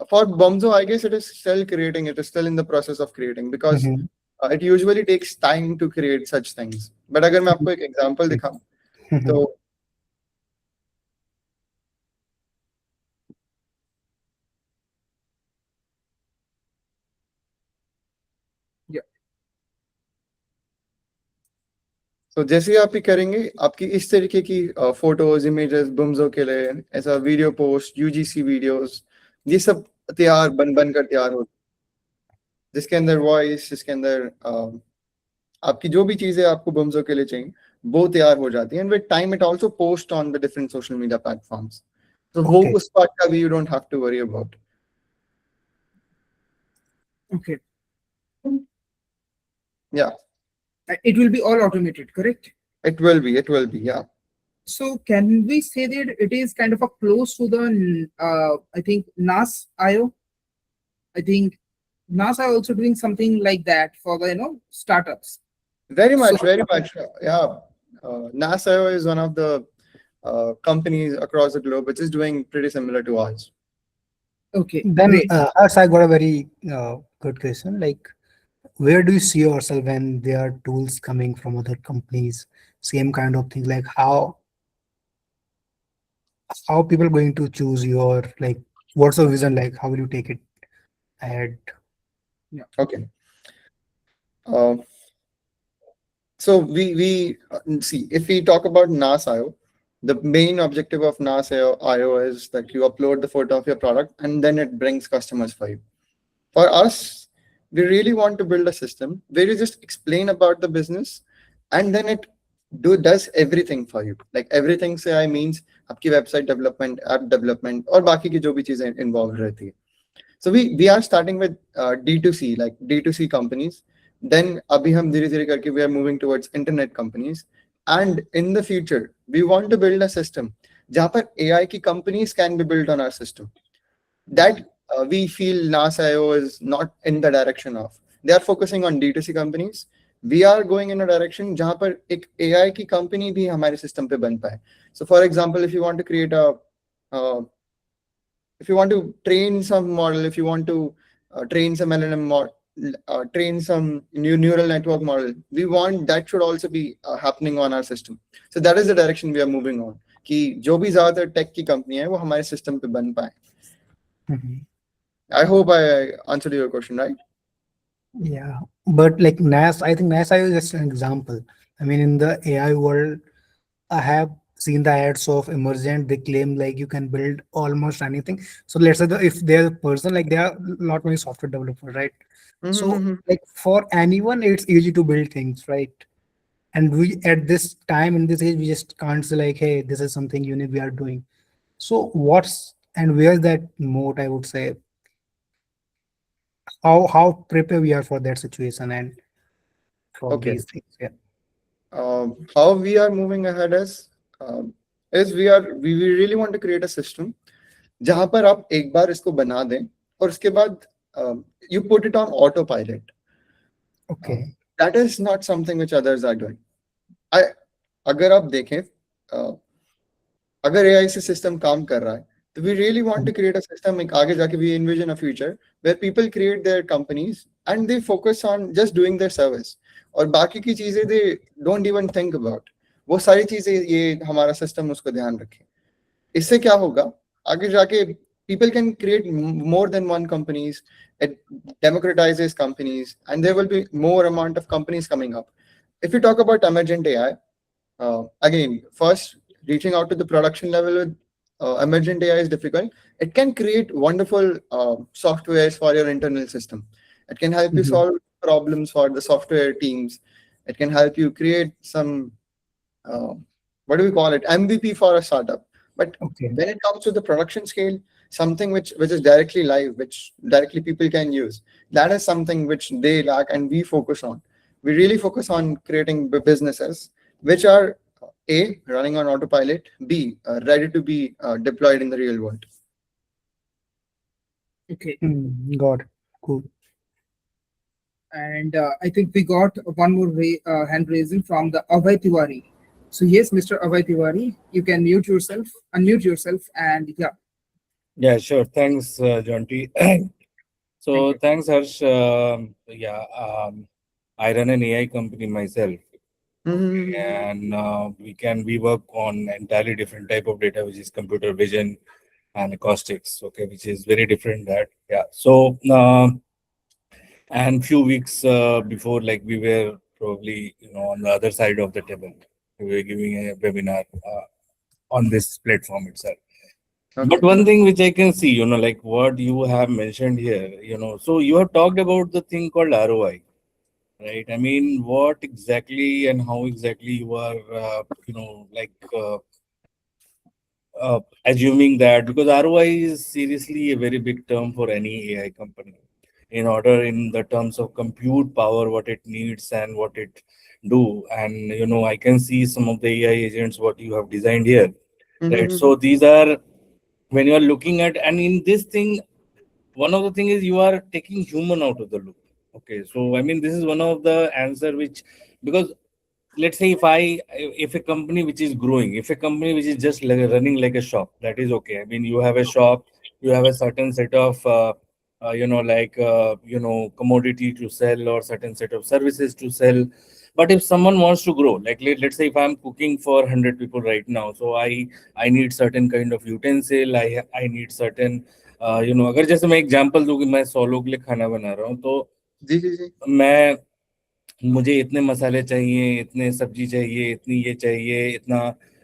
For Boomzo, I guess it is still creating. It is still in the process of creating because Mhm. it usually takes time to create such things. But अगर मैं आपको एक example दिखाऊं, तो तो जैसे ही आप ये करेंगे, आपकी इस तरीके की फोटोज, इमेजेस Boomzo के लिए, ऐसा वीडियो पोस्ट, यूजीसी वीडियोस, ये सब तैयार बन कर तैयार हो, जिसके अंदर वॉइस, जिसके अंदर आपकी जो भी चीजें आपको Boomzo के लिए चाहिए वो तैयार हो जाती है, and with time it also post on the different social media platforms. तो वो Okay. उस पार्ट का भी you don't have to worry about. Okay. Yeah, It will be all automated, correct? it will be, yeah. So can we say that it is kind of a close to the I think NAS.io? I think NASA also doing something like that for the startups. Very much, So- very much. Yeah. NASA is one of the companies across the globe which is doing pretty similar to ours. Okay, Then, great. Harsh, I got a very good question. Like, where do you see yourself when there are tools coming from other companies, same kind of thing? Like, how people going to choose your, like, what's the vision? Like, how will you take it ahead? Okay. So we see, if we talk about NAS.io, the main objective of NAS.io is that you upload the photo of your product and then it brings customers for you. For us, we really want to build a system where you just explain about the business and then it does everything for you. Like everything say I means आपकी website development, app development और बाकी की जो भी चीजें involved रहती है. So we are starting with D2C, like D2C companies. Then abhi hum dhire dhire karke we are moving towards internet companies. And in the future, we want to build a system jahan par AI ki companies can be built on our system. That we feel NAS.io is not in the direction of. They are focusing on D2C companies. We are going in a direction jahan par ek AI ki company bhi hamare system pe ban paye. So for example, if you want to create a if you want to train some model, if you want to train some LLM model, train some new neural network model, we want that should also be happening on our system. So that is the direction we are moving on. कि जो भी ज्यादा take की company है वो हमारे system पे बन पाए. I hope I answered your question, right? Yeah, but like NAS, I think NAS.io is just an example. I mean, in the AI world, I have seen the ads of Emergent. They claim like you can build almost anything. So let's say if they're a person, like they are not many software developers, right? So like for anyone, it's easy to build things, right? And we at this time in this age, we just can't say like, hey, this is something unique we are doing. So what's and where's that moat? I would say how prepared we are for that situation and for Okay. these things. Yeah. How we are moving ahead is we really want to create a system जहां पर आप एक बार इसको बना दें और उसके बाद you put it on autopilot. Okay. That is not something which others are doing. अगर आप देखें, अगर AI से सिस्टम काम कर रहा है, तो we really want to create a system. एक आगे जाके we envision a future where people create their companies and they focus on just doing their service. और बाकी की चीजें they don't even think about. वो सारी चीजें ये हमारा सिस्टम उसको ध्यान रखे. इससे क्या होगा आगे जाके people can create more than one companies. It democratizes companies and there will be more amount of companies coming up. If you talk about emergent AI, again, first reaching out to the production level with emergent AI is difficult. It can create wonderful softwares for your internal system. It can help you solve problems for the software teams. It can help you create some, what do we call it, MVP for a startup. But when it comes to the production scale, something which is directly live, which directly people can use, that is something which they lack and we focus on. We really focus on creating businesses which are A, running on autopilot, B, ready to be deployed in the real world. Okay. Got it. Cool. And I think we got one more hand raising from the Abhay Tiwari. So yes, Mr. Abhay Tiwari, you can unmute yourself, and yeah. Yeah, sure. Thanks, Jonty. So Thank you. thanks, Harsh. I run an AI company myself, Mhm. and we work on entirely different type of data, which is computer vision and acoustics. Okay, which is very different. That yeah. So and few weeks before, like we were probably on the other side of the table, we were giving a webinar on this platform itself. But Okay. one thing which I can see, like what you have mentioned here, so you have talked about the thing called ROI, right? I mean, what exactly and how exactly you are, assuming that, because ROI is seriously a very big term for any AI company. In the terms of compute power, what it needs and what it do, and I can see some of the AI agents what you have designed here, right? Mhm. So these are when you are looking at, and in this thing, one of the thing is you are taking human out of the loop. Okay, so I mean this is one of the answer which, because let's say if a company which is growing, if a company which is just like running like a shop, that is okay. I mean, you have a shop, you have a certain set of commodity to sell or certain set of services to sell. But if someone wants to grow, like let's say if I'm cooking for 100 people right now, so I need certain kind of utensil, I need certain अगर जैसे मैं example दूं कि मैं 100 लोग के लिए खाना बना रहा हूँ, तो जी जी जी मैं मुझे इतने मसाले चाहिए, इतने सब्जी चाहिए, इतनी ये चाहिए,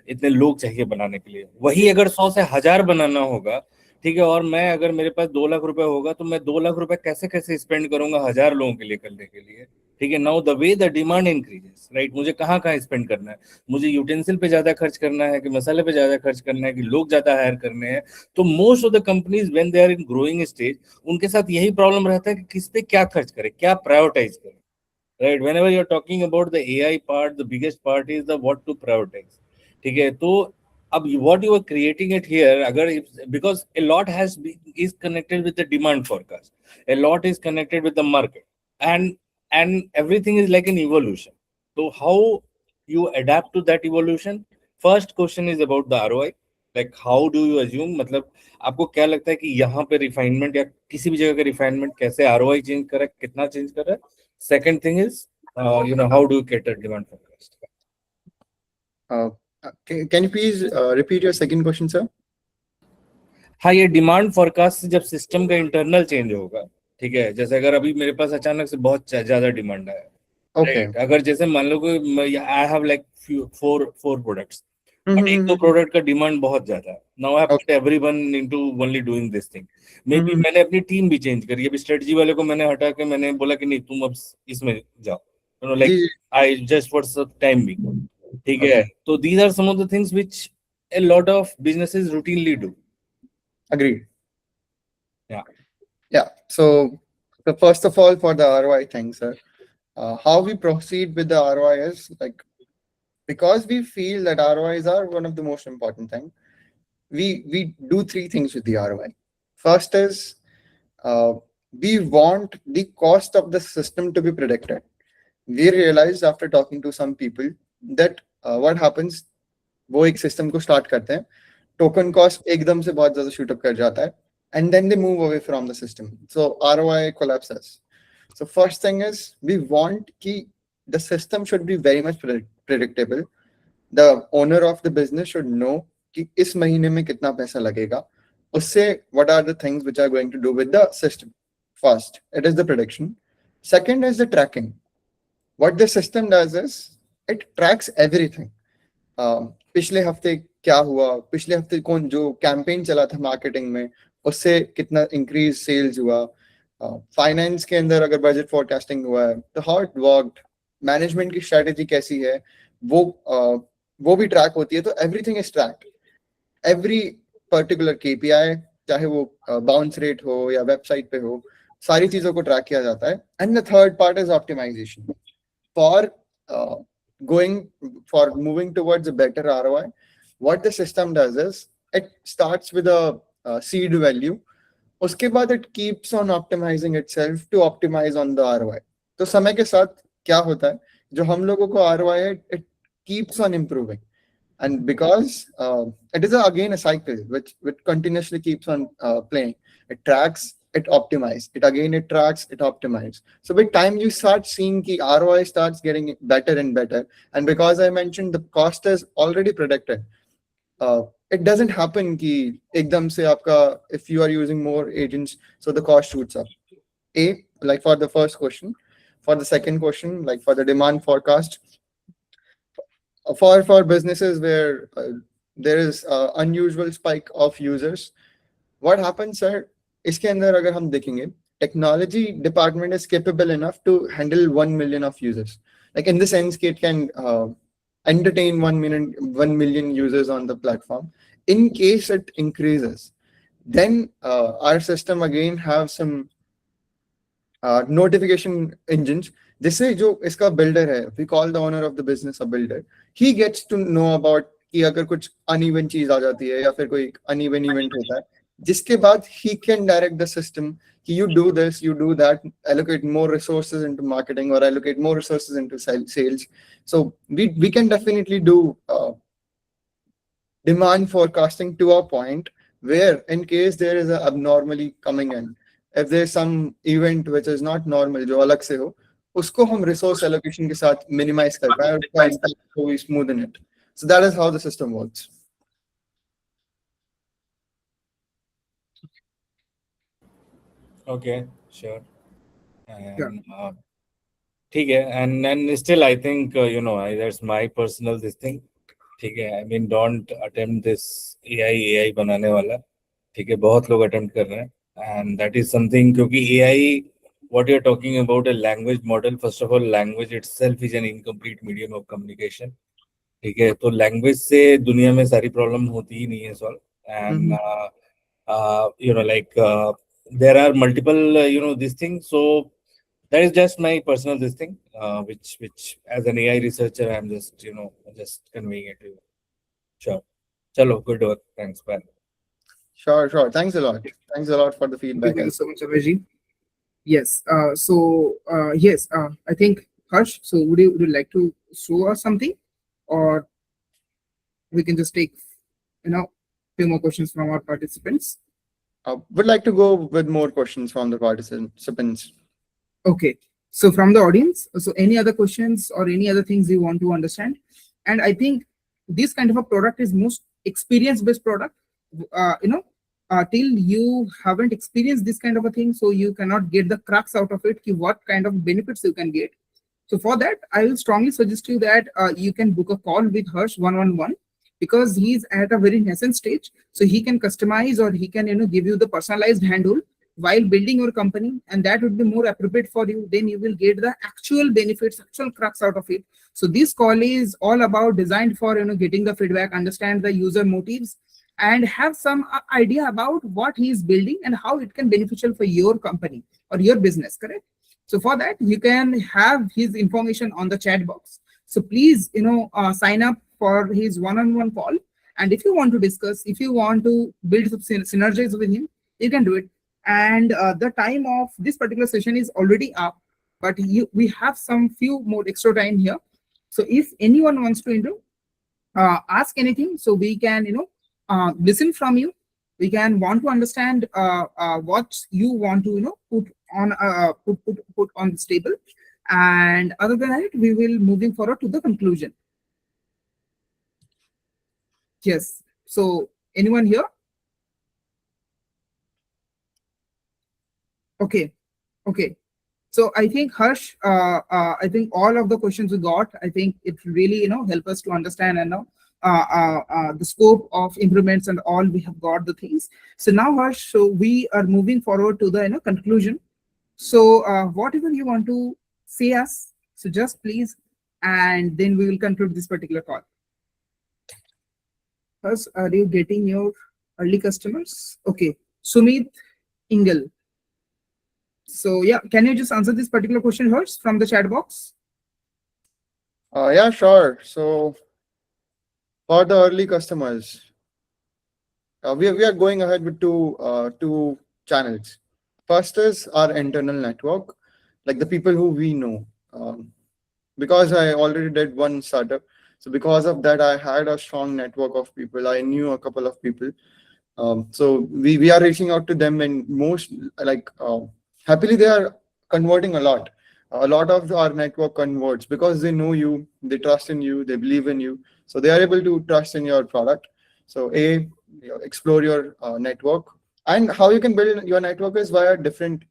इतने लोग चाहिए बनाने के लिए। वही अगर 100 से 1000 बनाना होगा, ठीक है, और मैं अगर मेरे पास 2 लाख रुपए होगा, तो मैं 2 लाख रुपए कैसे-कैसे स्पेंड करूँगा 1000 लोगों के लिए करने के लिए, ठीक है? Now the way the demand increases, right? मुझे कहाँ-कहाँ स्पेंड करना है? मुझे यूटेंसिल पे ज़्यादा खर्च करना है कि मसाले पे ज़्यादा खर्च करना है कि लोग ज़्यादा हायर करने हैं? तो most of the companies when they are in growing stage, उनके साथ यही प्रॉब्लम रहता है कि किस पे क्या खर्च करें, क्या प्रायोरिटाइज़ करें? Right, whenever you're talking about the AI part, the biggest part is the what to prioritize. ठीक है, तो अब what you are creating it here, अगर because a lot is connected with the demand forecast, a lot is connected with the market, and everything is like an evolution. So how you adapt to that evolution? First question is about the ROI. Like how do you assume, मतलब आपको क्या लगता है कि यहाँ पे refinement या किसी भी जगह का रिफाइनमेंट कैसे ROI चेंज कर रहा है, कितना चेंज कर रहा है? Second thing is, how do you cater demand forecast? uh, can you please repeat your second question, sir? हाँ, ये डिमांड फोरकास्ट से जब सिस्टम का इंटरनल चेंज होगा, ठीक है, जैसे अगर अभी मेरे पास अचानक से बहुत ज्यादा डिमांड है, Okay. राइट? अगर जैसे मान लो कि I have like four products, but एक दो Mhm. प्रोडक्ट का डिमांड बहुत ज्यादा है, now I have Okay. Put everyone into only doing this thing. May be Mhm. मैंने अपनी टीम भी चेंज करी, अभी स्ट्रेटजी वाले को मैंने हटा के मैंने बोला कि नहीं तुम अब इसमें जाओ, जी लाइक जी I just for some time भी, ठीक है? Okay. तो these are some of the things which a lot of businesses routinely do. Agreed. Yeah. Yeah. So first of all, for the ROI thing, sir, how we proceed with the ROI is like, because we feel that ROIs are one of the most important thing. We do three things with the ROI. First is uh, we want the cost of the system to be predicted. We realized after talking to some people that what happens, वो एक system को start करते हैं, token cost एकदम से बहुत ज्यादा shoot up कर जाता है, and then they move away from the system. So ROI collapses. So first thing is we want ki the system should be very much predictable. The owner of the business should know कि इस महीने में कितना पैसा लगेगा, उससे what are the things which are going to do with the system. First, it is the prediction. Second is the tracking. What the system does is it tracks everything. पिछले हफ्ते क्या हुआ, पिछले हफ्ते कौन जो कैंपेन चला था मार्केटिंग में, उससे कितना इंक्रीज सेल्स हुआ, फाइनेंस के अंदर अगर बजट फोरकास्टिंग हुआ है तो हाउ इट वर्कड, मैनेजमेंट की स्ट्रेटेजी कैसी है, वो वो भी ट्रैक होती है. तो everything is tracked, every particular KPI, चाहे वो बाउंस रेट हो या वेबसाइट पे हो, सारी चीजों को ट्रैक किया जाता है. And the third part is optimization. For for moving towards a better ROI, what the system does is it starts with a seed value. उसके बाद it keeps on optimizing itself to optimize on the ROI. तो समय के साथ क्या होता है, जो हम लोगों को ROI है, it keeps on improving. And because it is again a cycle which continuously keeps on playing. It tracks, it optimizes, it tracks, it optimizes. So by time you start seeing the ROI starts getting better and better, and because I mentioned the cost is already predicted, it doesn't happen ki ekdam se aapka, if you are using more agents, so the cost shoots up. Like for the first question. For the second question, like for the demand forecast, for businesses where there is unusual spike of users, what happens, sir? इसके अंदर अगर हम देखेंगे, technology department is capable enough to handle 1 million of users. Like in the sense that it can entertain 1 million users on the platform. In case it increases, then our system again have some notification engines. जिससे जो इसका builder है, we call the owner of the business a builder. He gets to know about कि अगर कुछ uneven चीज आ जाती है या फिर कोई uneven event होता है, जिसके बाद he can direct the system कि you do this, you do that, allocate more resources into marketing or allocate more resources into sales. So we can definitely do demand forecasting to a point where in case there is a abnormally coming in, if there's some event which is not normal जो अलग से हो, उसको हम resource allocation के साथ minimize कर पाए और उसका impact को we smoothen it. So that is how the system works. Okay, sure. Yeah. And ठीक है, and still I think that's my personal this thing. ठीक है, I mean don't attempt this AI बनाने वाला. ठीक है, बहुत लोग attempt कर रहे हैं, and that is something क्योंकि AI, what you're talking about a language model, first of all language itself is an incomplete medium of communication. ठीक है, तो language से दुनिया में सारी problem होती ही नहीं है solve. And there are multiple these things. So that is just my personal this thing, which as an AI researcher I'm just just conveying it to you. Sure. Chalo, good work. Thanks. Bye. Sure. Thanks a lot. Thanks a lot for the feedback. Thank you so much, Abhijit. Yes. Yes. I think Harsh. So would you like to show us something, or we can just take few more questions from our participants? Would like to go with more questions from the participants. Okay. So from the audience, so any other questions or any other things you want to understand? And I think this kind of a product is most experience-based product. Till you haven't experienced this kind of a thing, so you cannot get the crux out of it, what kind of benefits you can get. So for that, I will strongly suggest you that you can book a call with Harsh one-on-one, because he's at a very nascent stage. So he can customize or he can give you the personalized handle while building your company, and that would be more appropriate for you. Then you will get the actual benefits, actual crux out of it. So this call is all about designed for getting the feedback, understand the user motives, and have some idea about what he is building and how it can beneficial for your company or your business, correct? So for that, you can have his information on the chat box. So please, sign up for his one-on-one call. And if you want to discuss, if you want to build some synergies with him, you can do it. And the time of this particular session is already up, but we have some few more extra time here. So if anyone wants to ask anything, so we can listen from you. We can want to understand what you want to put on this table. And other than that, we will moving forward to the conclusion. Yes. So anyone here? Okay. So I think Harsh, I think all of the questions we got, I think it really help us to understand and the scope of improvements and all. We have got the things. So now Harsh, so we are moving forward to the conclusion. So whatever you want to say us, so just please, and then we will conclude this particular call. First, are you getting your early customers? Okay, Sumit Ingle. So yeah, can you just answer this particular question, Harsh, from the chat box? Yeah, sure. So for the early customers, we are going ahead with two channels. First is our internal network, like the people who we know. Because I already did one startup, So because of that, I had a strong network of people. I knew a couple of people. So we are reaching out to them, and most happily they are converting a lot. A lot of our network converts because they know you, they trust in you, they believe in you. So they are able to trust in your product. So explore your network, and how you can build your network is via different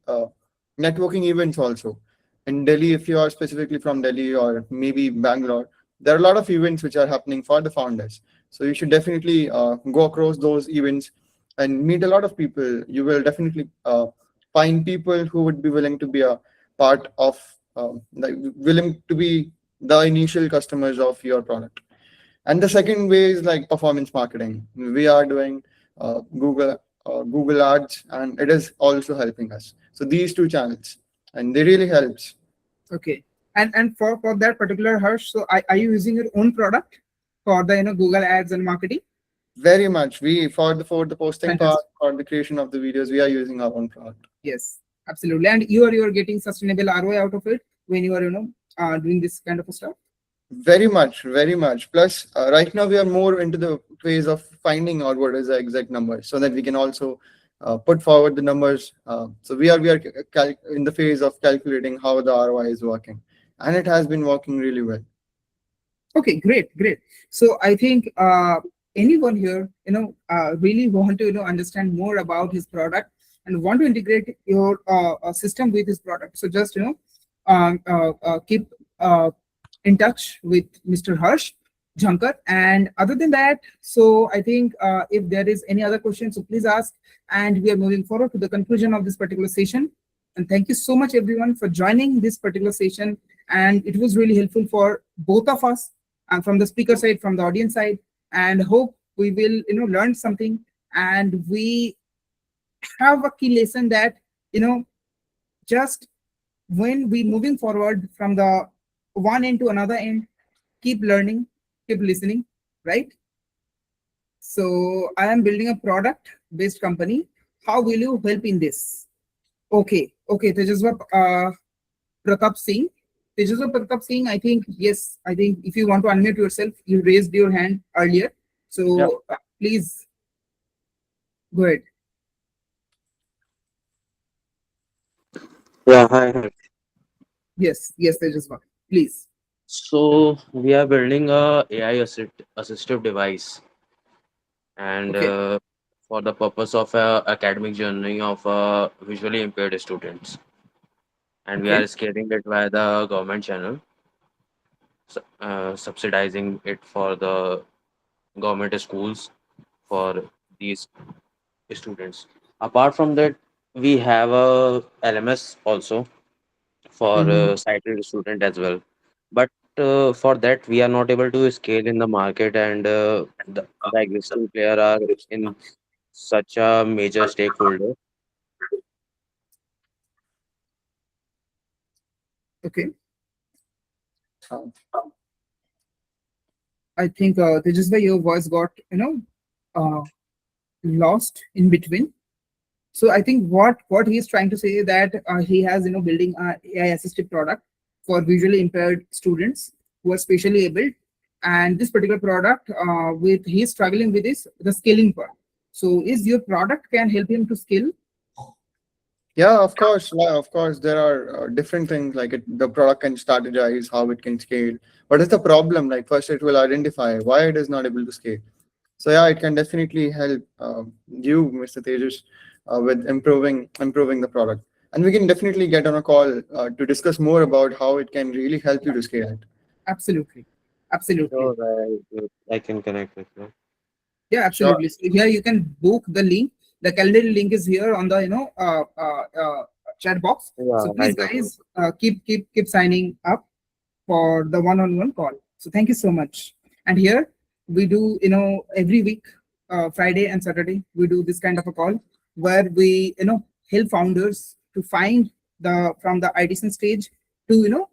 networking events also. In Delhi, if you are specifically from Delhi or maybe Bangalore, there are a lot of events which are happening for the founders. So you should definitely go across those events and meet a lot of people. You will definitely find people who would be willing to be a part of, willing to be the initial customers of your product. And the second way is like performance marketing. We are doing Google Ads, and it is also helping us. So these two channels, and they really helps. Okay. And for that particular Harsh, so are you using your own product for the Google Ads and marketing? Very much. We for the posting Fantastic. part, for the creation of the videos, we are using our own product. Yes, absolutely. And you are getting sustainable ROI out of it when you are doing this kind of stuff. Very much, very much. Plus, right now we are more into the phase of finding out what is the exact number, so that we can also put forward the numbers. So we are in the phase of calculating how the ROI is working, and it has been working really well. Okay, great. So I think anyone here, really want to understand more about his product and want to integrate your system with his product. So just keep in touch with Mr. Harsh Jhankra. And other than that, so I think if there is any other question, so please ask. And we are moving forward to the conclusion of this particular session. And thank you so much, everyone, for joining this particular session. And it was really helpful for both of us, and from the speaker side, from the audience side. And hope we will learn something, and we have a key lesson that just when we moving forward from the one end to another end, keep learning, keep listening, right? So I am building a product based company. How will you help in this? Okay, Tejaswa Pratap Singh. I think, yes, I think if you want to unmute yourself, you raised your hand earlier. So please go ahead. Yeah, hi. Yes, Tejaswa, please. So we are building a AI assistive device, and Okay. for the purpose of academic journey of visually impaired students, and we Okay. are scaling it via the government channel, subsidizing it for the government schools for these students. Apart from that, we have a LMS also for Mhm. sighted student as well. But for that, we are not able to scale in the market, and the existing player are in such a major stakeholder. Okay. I think Tejasva, your voice got uh, lost in between. So I think what he's trying to say is that he has building a AI assisted product for visually impaired students who are specially able, and this particular product with he's struggling with is the scaling part. So is your product can help him to scale? Yeah, of course. Yeah, of course, there are different things like the product can strategize how it can scale. What is the problem? Like first, it will identify why it is not able to scale. So yeah, it can definitely help you, Mr. Tejas, with improving the product. And we can definitely get on a call to discuss more about how it can really help you to scale it. Absolutely. So I can connect with you. Yeah, Sure. absolutely. So here you can book the link. The calendar link is here on the chat box. Yeah, So I please, got it. guys, keep signing up for the one-on-one call. So thank you so much. And here we do every week, Friday and Saturday, we do this kind of a call where we help founders to find the from the ideation stage to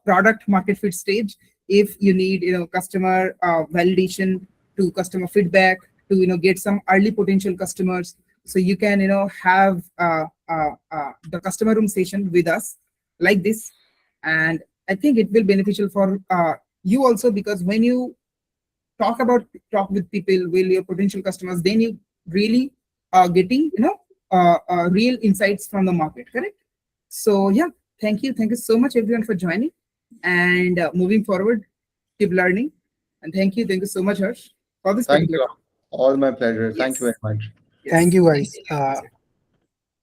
product market fit stage. If you need customer validation, to customer feedback, to get some early potential customers, so you can have the customer room session with us like this. And I think it will beneficial for you also, because when you talk with people, will your potential customers, then you really are getting real insights from the market, correct? So yeah, thank you so much everyone for joining, and moving forward, keep learning, and thank you so much, Harsh, for this Thank particular you. talk. All my pleasure. Thank you Yes, very much. Thank yes. you, guys.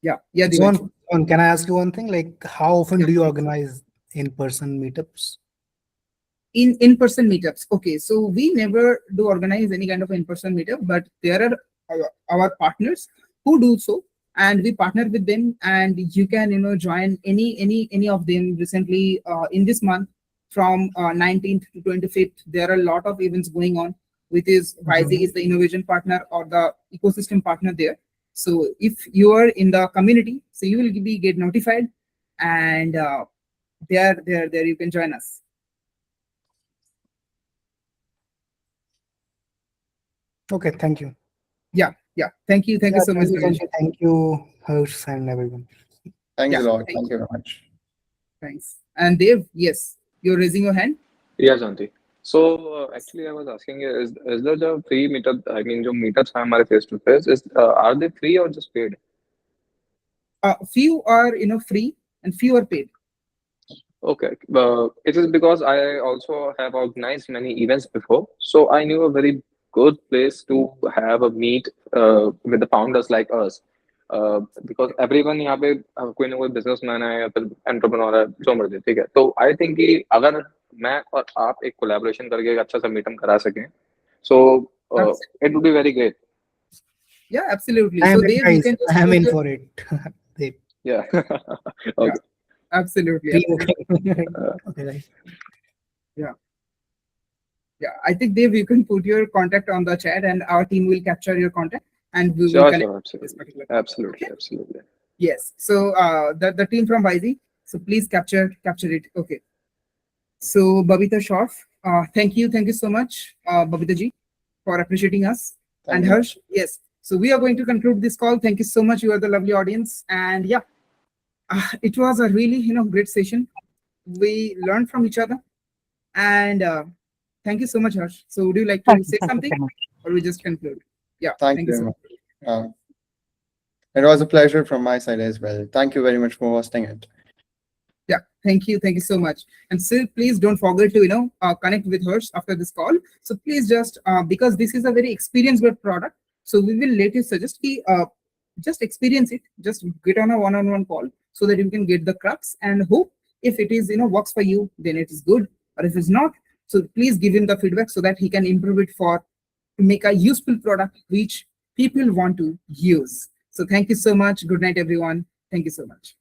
Yeah, John, Divanshi. can I ask you one thing? Like, how often Yeah, do you please. organize in-person meetups? In-person meetups. Okay, so we never do organize any kind of in-person meetup, but there are our partners who do so, and we partner with them, and you can join any of them. Recently, in this month, from 19th to 25th, there are a lot of events going on, which is Wisey is the innovation partner or the ecosystem partner there. So if you are in the community, so you will be get notified, and there you can join us. Okay, thank you. Yeah, thank you Yeah, so much, thank you, Dinesh. thank you, Harsh and everyone. Thanks Yeah, a lot. thank Thank you. you very much. Thanks. And Dev, yes, you're raising your hand. Yeah, Janti. So actually, I was asking, is there a free meetup? I mean, जो meetups हैं हमारे face to face, are they free or just paid? Few are free and few are paid. Okay. It is because I also have organized many events before, so I knew a very good place to have a meet with the founders like us. Because everyone यहाँ पे कोई ना कोई businessman है या फिर entrepreneur है जो मर्जी ठीक है तो I think कि अगर मैं और आप एक collaboration करके एक अच्छा सा meetup करा सकें, so it would be very great. Yeah, absolutely. I So am in, Dev, you guys. can just I am put in your for it. Dev. Yeah. yeah, Okay. absolutely. Free booking. Uh, Okay, guys. Yeah. I think Dev, you can put your contact on the chat, and our team will capture your contact, and we will Sure, connect sure, this absolutely, particular. absolutely, Okay. absolutely. Yes. So the team from Wisey, so please capture it. Okay. So Babita Shroff, thank you so much, Babita ji, for appreciating us. Thank And you. Harsh, yes. So we are going to conclude this call. Thank you so much. You are the lovely audience. And yeah, it was a really great session. We learned from each other. And thank you so much, Harsh. So would you like to say something, or we just conclude? Yeah, Thank thank you you so very much. much. It was a pleasure from my side as well. Thank you very much for hosting it. Yeah, thank you so much. And still, please don't forget to connect with Harsh after this call. So please just because this is a very experience-based product, so we will let you suggest just experience it, just get on a one-on-one call so that you can get the crux, and hope if it is works for you, then it is good, or if it's not, so please give him the feedback so that he can improve it to make a useful product which people want to use. So thank you so much. Good night, everyone. Thank you so much.